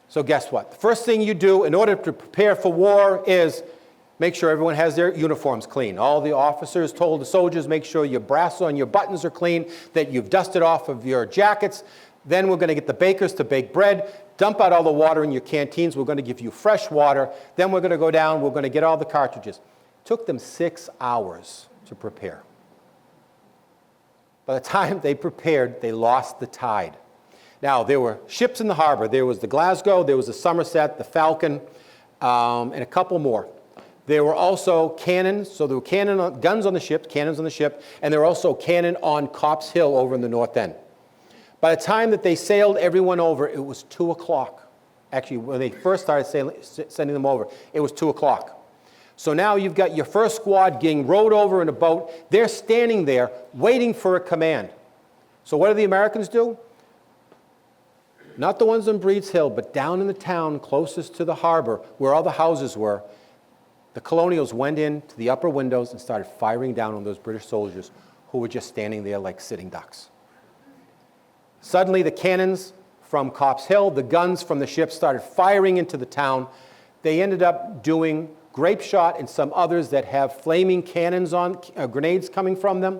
So guess what? The first thing you do in order to prepare for war is make sure everyone has their uniforms clean. All the officers told the soldiers, make sure your brass on your buttons are clean, that you've dusted off of your jackets. Then we're going to get the bakers to bake bread, dump out all the water in your canteens. We're going to give you fresh water. Then we're going to go down, we're going to get all the cartridges. It took them 6 hours to prepare. By the time they prepared, they lost the tide. Now, there were ships in the harbor. There was the Glasgow, there was the Somerset, the Falcon, and a couple more. There were also cannons, so there were guns on the ship, cannons on the ship, and there were also cannon on Copp's Hill over in the north end. By the time that they sailed everyone over, it was 2 o'clock. Actually, when they first started sending them over, it was 2 o'clock. So now you've got your first squad getting rowed over in a boat. They're standing there waiting for a command. So what do the Americans do? Not the ones on Breed's Hill, but down in the town closest to the harbor, where all the houses were, the colonials went in to the upper windows and started firing down on those British soldiers who were just standing there like sitting ducks. Suddenly, the cannons from Copp's Hill, the guns from the ships started firing into the town. They ended up doing grape shot and some others that have flaming cannons on, grenades coming from them.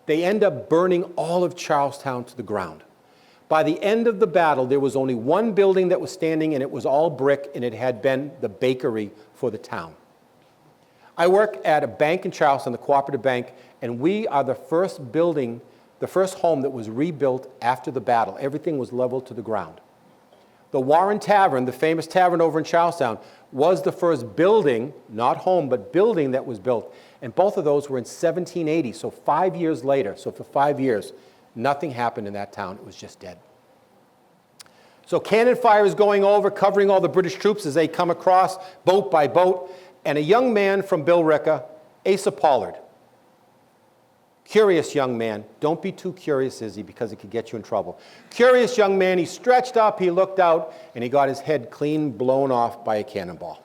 They end up burning all of Charlestown to the ground. By the end of the battle, there was only one building that was standing, and it was all brick, and it had been the bakery for the town. I work at a bank in Charleston, the Cooperative Bank, and we are the first building, the first home that was rebuilt after the battle. Everything was leveled to the ground. The Warren Tavern, the famous tavern over in Charlestown, was the first building, not home, but building that was built. And both of those were in 1780, so 5 years later. So for 5 years, nothing happened in that town. It was just dead. So cannon fire is going over, covering all the British troops as they come across, boat by boat. And a young man from Billerica, Asa Pollard. Curious young man. Don't be too curious, Izzy, because it could get you in trouble. Curious young man. He stretched up, he looked out, and he got his head clean blown off by a cannonball.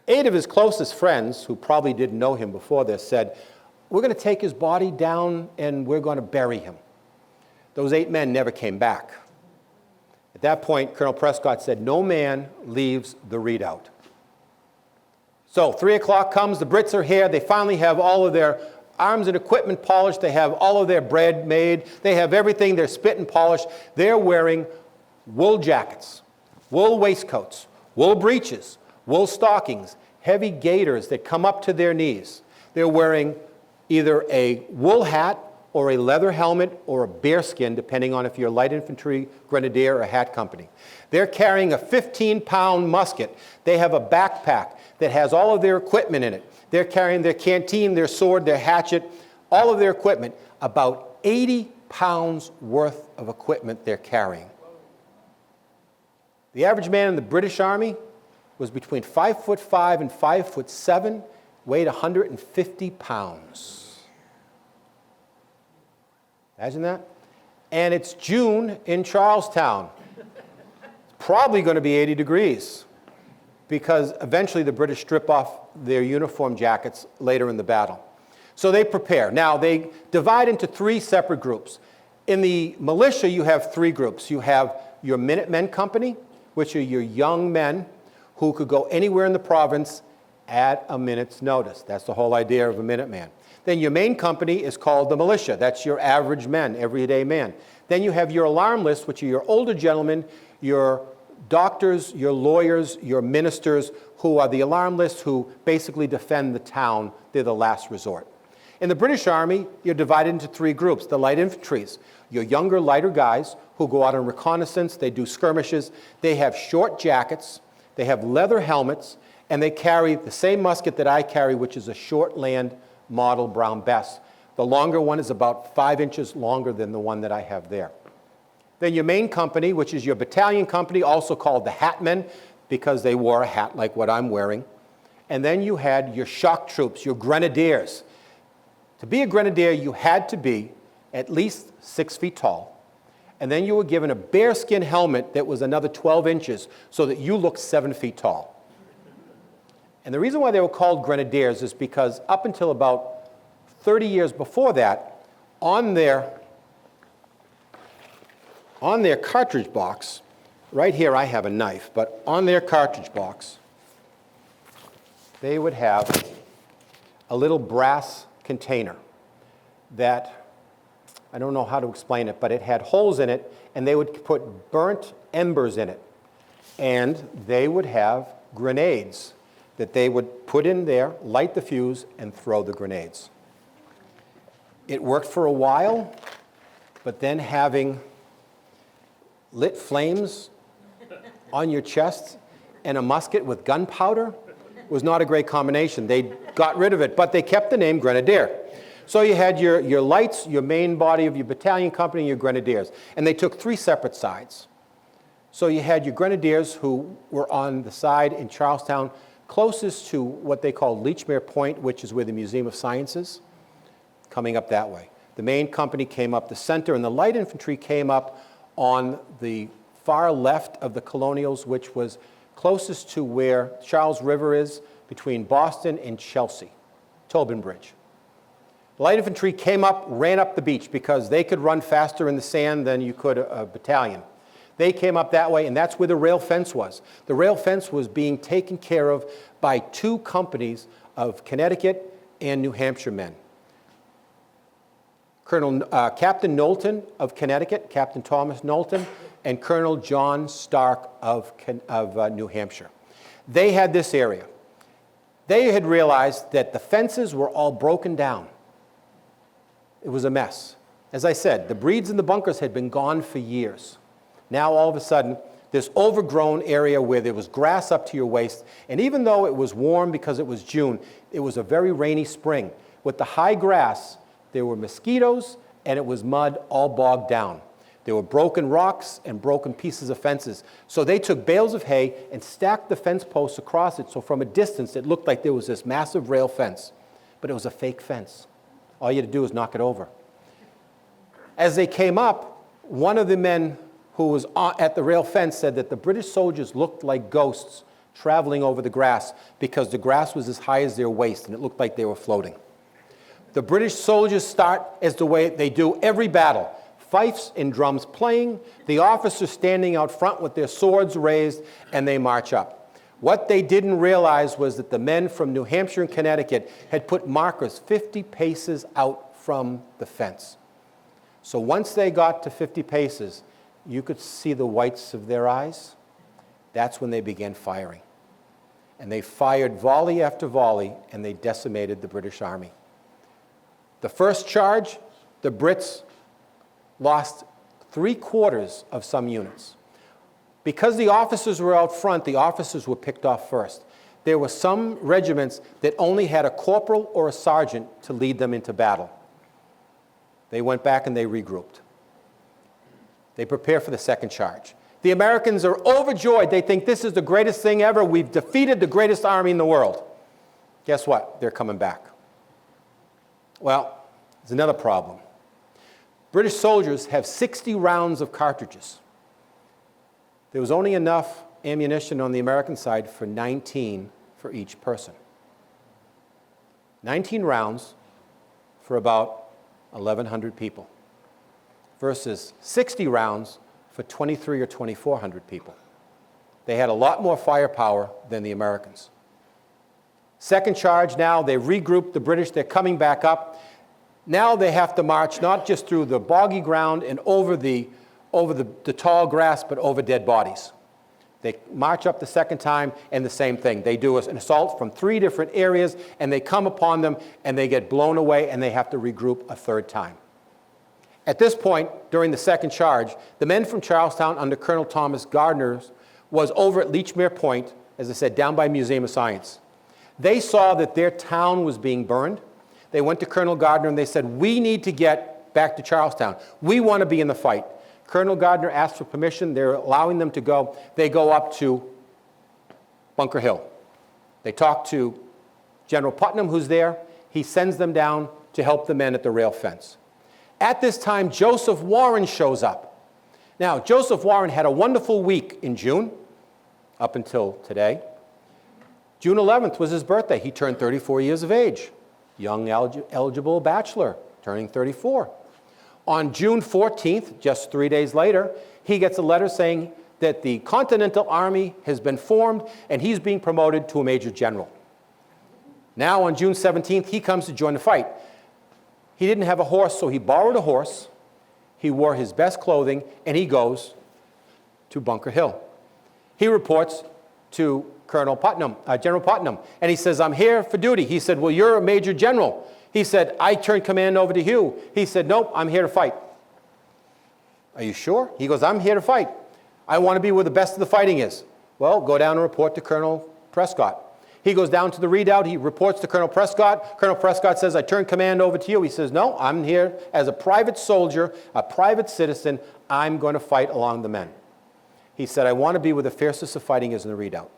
8 of his closest friends, who probably didn't know him before this, said, "We're going to take his body down and we're going to bury him." Those 8 men never came back. At that point, Colonel Prescott said, "No man leaves the redoubt." So 3 o'clock comes, the Brits are here, they finally have all of their arms and equipment polished, they have all of their bread made, they have everything, they're spit and polished. They're wearing wool jackets, wool waistcoats, wool breeches, wool stockings, heavy gaiters that come up to their knees. They're wearing either a wool hat or a leather helmet or a bearskin, depending on if you're a light infantry, grenadier, or hat company. They're carrying a 15-pound musket. They have a backpack that has all of their equipment in it. They're carrying their canteen, their sword, their hatchet, all of their equipment. About 80 pounds worth of equipment they're carrying. The average man in the British Army was between 5'5" and 5'7", weighed 150 pounds. Imagine that? And it's June in Charlestown. It's probably going to be 80 degrees because eventually the British strip off their uniform jackets later in the battle. So they prepare. Now, they divide into three separate groups. In the militia, you have three groups. You have your Minutemen Company, which are your young men who could go anywhere in the province at a minute's notice. That's the whole idea of a Minuteman. Then your main company is called the militia. That's your average men, everyday man. Then you have your alarm list, which are your older gentlemen, your doctors, your lawyers, your ministers, who are the alarm lists who basically defend the town. They're the last resort. In the British Army, you're divided into three groups. The light infantries, your younger, lighter guys who go out on reconnaissance, they do skirmishes, they have short jackets, they have leather helmets, and they carry the same musket that I carry, which is a Shortland model Brown Bess. The longer one is about 5 inches longer than the one that I have there. Then your main company, which is your battalion company, also called the Hatmen, because they wore a hat like what I'm wearing. And then you had your shock troops, your grenadiers. To be a grenadier, you had to be at least 6 feet tall. And then you were given a bearskin helmet that was another 12 inches so that you looked 7 feet tall. And the reason why they were called grenadiers is because up until about 30 years before that, on their cartridge box, right here I have a knife, but on their cartridge box, they would have a little brass container that, I don't know how to explain it, but it had holes in it, and they would put burnt embers in it. And they would have grenades that they would put in there, light the fuse, and throw the grenades. It worked for a while, but then having lit flames on your chest and a musket with gunpowder was not a great combination. They got rid of it, but they kept the name Grenadier. So you had your lights, your main body of your battalion company, and your grenadiers. And they took three separate sides. So you had your grenadiers who were on the side in Charlestown closest to what they called Lechmere Point, which is where the Museum of Science is, coming up that way. The main company came up the center, and the light infantry came up on the far left of the Colonials, which was closest to where Charles River is, between Boston and Chelsea, Tobin Bridge. The light infantry came up, ran up the beach, because they could run faster in the sand than you could a battalion. They came up that way, and that's where the rail fence was. The rail fence was being taken care of by two companies of Connecticut and New Hampshire men. Captain Knowlton of Connecticut, Captain Thomas Knowlton, and Colonel John Stark of New Hampshire. They had this area. They had realized that the fences were all broken down. It was a mess. As I said, the breeds in the bunkers had been gone for years. Now, all of a sudden, this overgrown area where there was grass up to your waist, and even though it was warm because it was June, it was a very rainy spring. With the high grass, there were mosquitoes, and it was mud all bogged down. There were broken rocks and broken pieces of fences. So they took bales of hay and stacked the fence posts across it, so from a distance it looked like there was this massive rail fence. But it was a fake fence. All you had to do was knock it over. As they came up, one of the men who was at the rail fence said that the British soldiers looked like ghosts traveling over the grass because the grass was as high as their waist and it looked like they were floating. The British soldiers start as the way they do every battle. Fifes and drums playing, the officers standing out front with their swords raised, and they march up. What they didn't realize was that the men from New Hampshire and Connecticut had put markers 50 paces out from the fence. So once they got to 50 paces, you could see the whites of their eyes. That's when they began firing. And they fired volley after volley, and they decimated the British Army. The first charge the Brits lost 3/4 of some units. Because the officers were out front, the officers were picked off first. There were some regiments that only had a corporal or a sergeant to lead them into battle. They went back and they regrouped. They prepare for the second charge. The Americans are overjoyed. They think this is the greatest thing ever. We've defeated the greatest army in the world. Guess what? They're coming back. Well, there's another problem. British soldiers have 60 rounds of cartridges. There was only enough ammunition on the American side for 19 for each person. 19 rounds for about 1,100 people versus 60 rounds for 2,300 or 2,400 people. They had a lot more firepower than the Americans. Second charge now, they regrouped the British, they're coming back up. Now they have to march not just through the boggy ground and over the tall grass, but over dead bodies. They march up the second time, and the same thing. They do an assault from 3 different areas, and they come upon them, and they get blown away, and they have to regroup a third time. At this point, during the second charge, the men from Charlestown under Colonel Thomas Gardner was over at Lechmere Point, as I said, down by Museum of Science. They saw that their town was being burned. They went to Colonel Gardner, and they said, we need to get back to Charlestown. We want to be in the fight. Colonel Gardner asked for permission. They're allowing them to go. They go up to Bunker Hill. They talk to General Putnam, who's there. He sends them down to help the men at the rail fence. At this time, Joseph Warren shows up. Now, Joseph Warren had a wonderful week in June, up until today. June 11th was his birthday. He turned 34 years of age. Young eligible bachelor, turning 34. On June 14th, just 3 days later, he gets a letter saying that the Continental Army has been formed and he's being promoted to a major general. Now on June 17th, he comes to join the fight. He didn't have a horse, so he borrowed a horse. He wore his best clothing, and he goes to Bunker Hill. He reports to General Putnam, and he says, I'm here for duty. He said, well, you're a major general. He said, I turned command over to you. He said, nope, I'm here to fight. Are you sure? He goes, I'm here to fight. I want to be where the best of the fighting is. Well, go down and report to Colonel Prescott. He goes down to the redoubt. He reports to Colonel Prescott. Colonel Prescott says, I turned command over to you. He says, no, I'm here as a private soldier, a private citizen. I'm going to fight along the men. He said, I want to be where the fiercest of fighting is in the redoubt.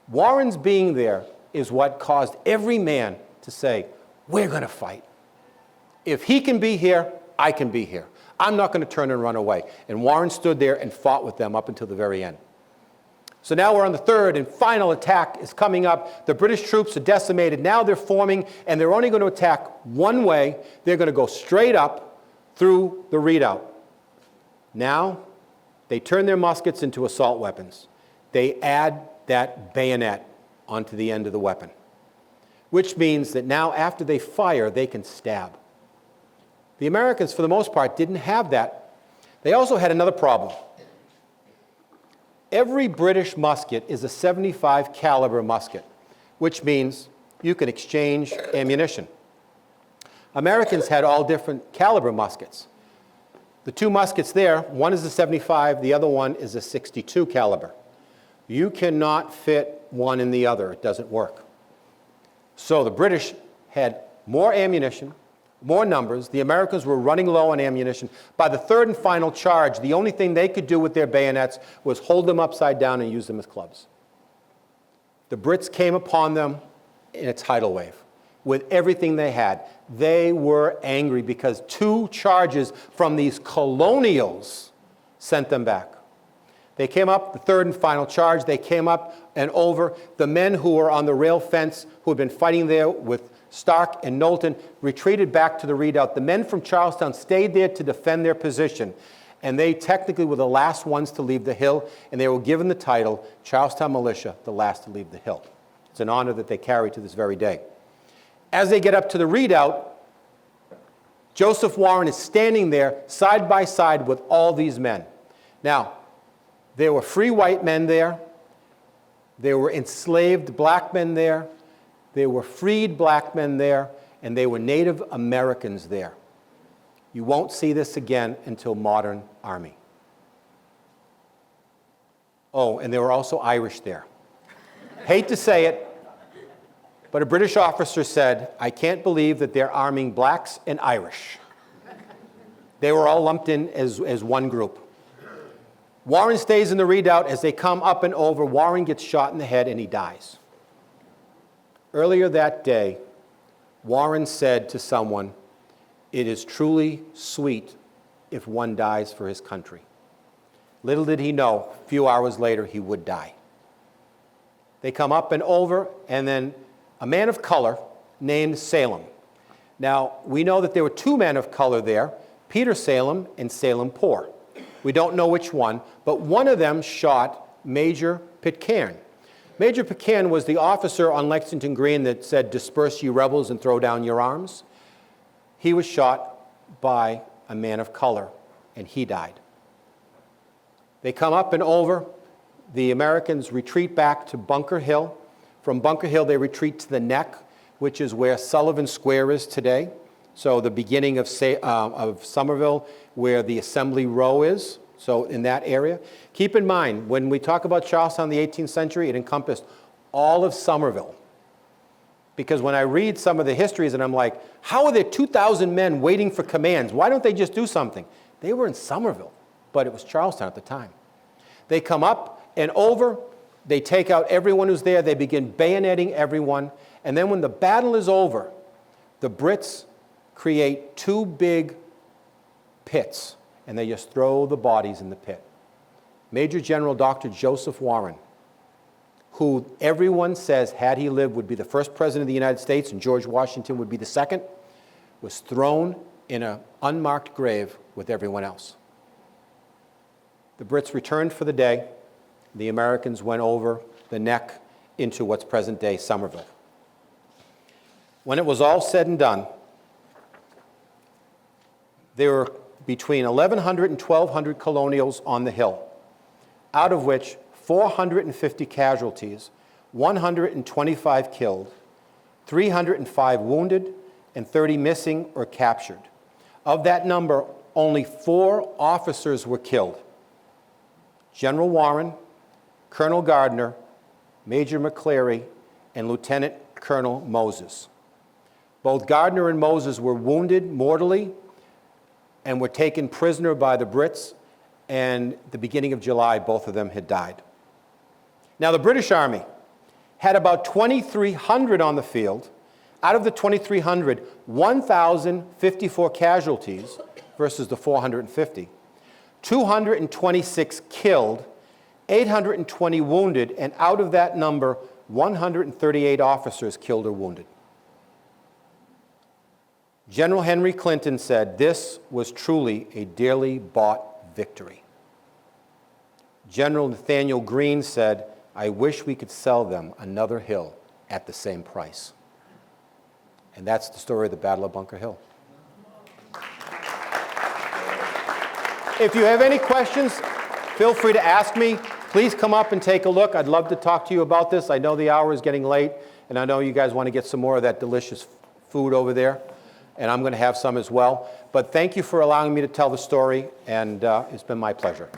Warren's being there is what caused every man to say, we're going to fight. If he can be here, I can be here. I'm not going to turn and run away. And Warren stood there and fought with them up until the very end. So now we're on the third and final attack is coming up. The British troops are decimated. Now they're forming, and they're only going to attack one way. They're going to go straight up through the redoubt. Now they turn their muskets into assault weapons. They add that bayonet onto the end of the weapon, which means that now after they fire, they can stab. The Americans, for the most part, didn't have that. They also had another problem. Every British musket is a 75 caliber musket, which means you can exchange ammunition. Americans had all different caliber muskets. The 2 muskets there, one is a 75, the other one is a 62 caliber. You cannot fit one in the other. It doesn't work. So the British had more ammunition, more numbers. The Americans were running low on ammunition. By the third and final charge, the only thing they could do with their bayonets was hold them upside down and use them as clubs. The Brits came upon them in a tidal wave with everything they had. They were angry because 2 charges from these colonials sent them back. They came up, the third and final charge, they came up and over. The men who were on the rail fence, who had been fighting there with Stark and Knowlton, retreated back to the redoubt. The men from Charlestown stayed there to defend their position, and they technically were the last ones to leave the hill, and they were given the title, Charlestown Militia, the last to leave the hill. It's an honor that they carry to this very day. As they get up to the redoubt, Joseph Warren is standing there side by side with all these men. Now, there were free white men there. There were enslaved black men there. There were freed black men there. And there were Native Americans there. You won't see this again until modern army. Oh, and there were also Irish there. Hate to say it, but a British officer said, "I can't believe that they're arming blacks and Irish." They were all lumped in as one group. Warren stays in the redoubt. As they come up and over, Warren gets shot in the head and he dies. Earlier that day, Warren said to someone, "It is truly sweet if one dies for his country." Little did he know, a few hours later, he would die. They come up and over, and then a man of color named Salem. Now, we know that there were two men of color there, Peter Salem and Salem Poor. We don't know which one, but one of them shot Major Pitcairn. Major Pitcairn was the officer on Lexington Green that said, "Disperse you rebels and throw down your arms." He was shot by a man of color, and he died. They come up and over. The Americans retreat back to Bunker Hill. From Bunker Hill, they retreat to the Neck, which is where Sullivan Square is today. So the beginning of Somerville, where the Assembly Row is, so in that area. Keep in mind, when we talk about Charlestown in the 18th century, it encompassed all of Somerville. Because when I read some of the histories, and I'm like, how are there 2,000 men waiting for commands? Why don't they just do something? They were in Somerville, but it was Charlestown at the time. They come up and over. They take out everyone who's there. They begin bayoneting everyone. And then when the battle is over, the Brits create two big pits, and they just throw the bodies in the pit. Major General Dr. Joseph Warren, who everyone says, had he lived, would be the first president of the United States and George Washington would be the second, was thrown in an unmarked grave with everyone else. The Brits returned for the day. The Americans went over the Neck into what's present-day Somerville. When it was all said and done, there were between 1,100 and 1,200 colonials on the hill, out of which 450 casualties, 125 killed, 305 wounded, and 30 missing or captured. Of that number, only 4 officers were killed: General Warren, Colonel Gardner, Major McCleary, and Lieutenant Colonel Moses. Both Gardner and Moses were wounded mortally and were taken prisoner by the Brits, and at the beginning of July, both of them had died. Now, the British Army had about 2,300 on the field. Out of the 2,300, 1,054 casualties versus the 450, 226 killed, 820 wounded, and out of that number, 138 officers killed or wounded. General Henry Clinton said this was truly a dearly bought victory. General Nathaniel Greene said, "I wish we could sell them another hill at the same price." And that's the story of the Battle of Bunker Hill. If you have any questions, feel free to ask me. Please come up and take a look. I'd love to talk to you about this. I know the hour is getting late, and I know you guys want to get some more of that delicious food over there, and I'm going to have some as well. But thank you for allowing me to tell the story, and it's been my pleasure.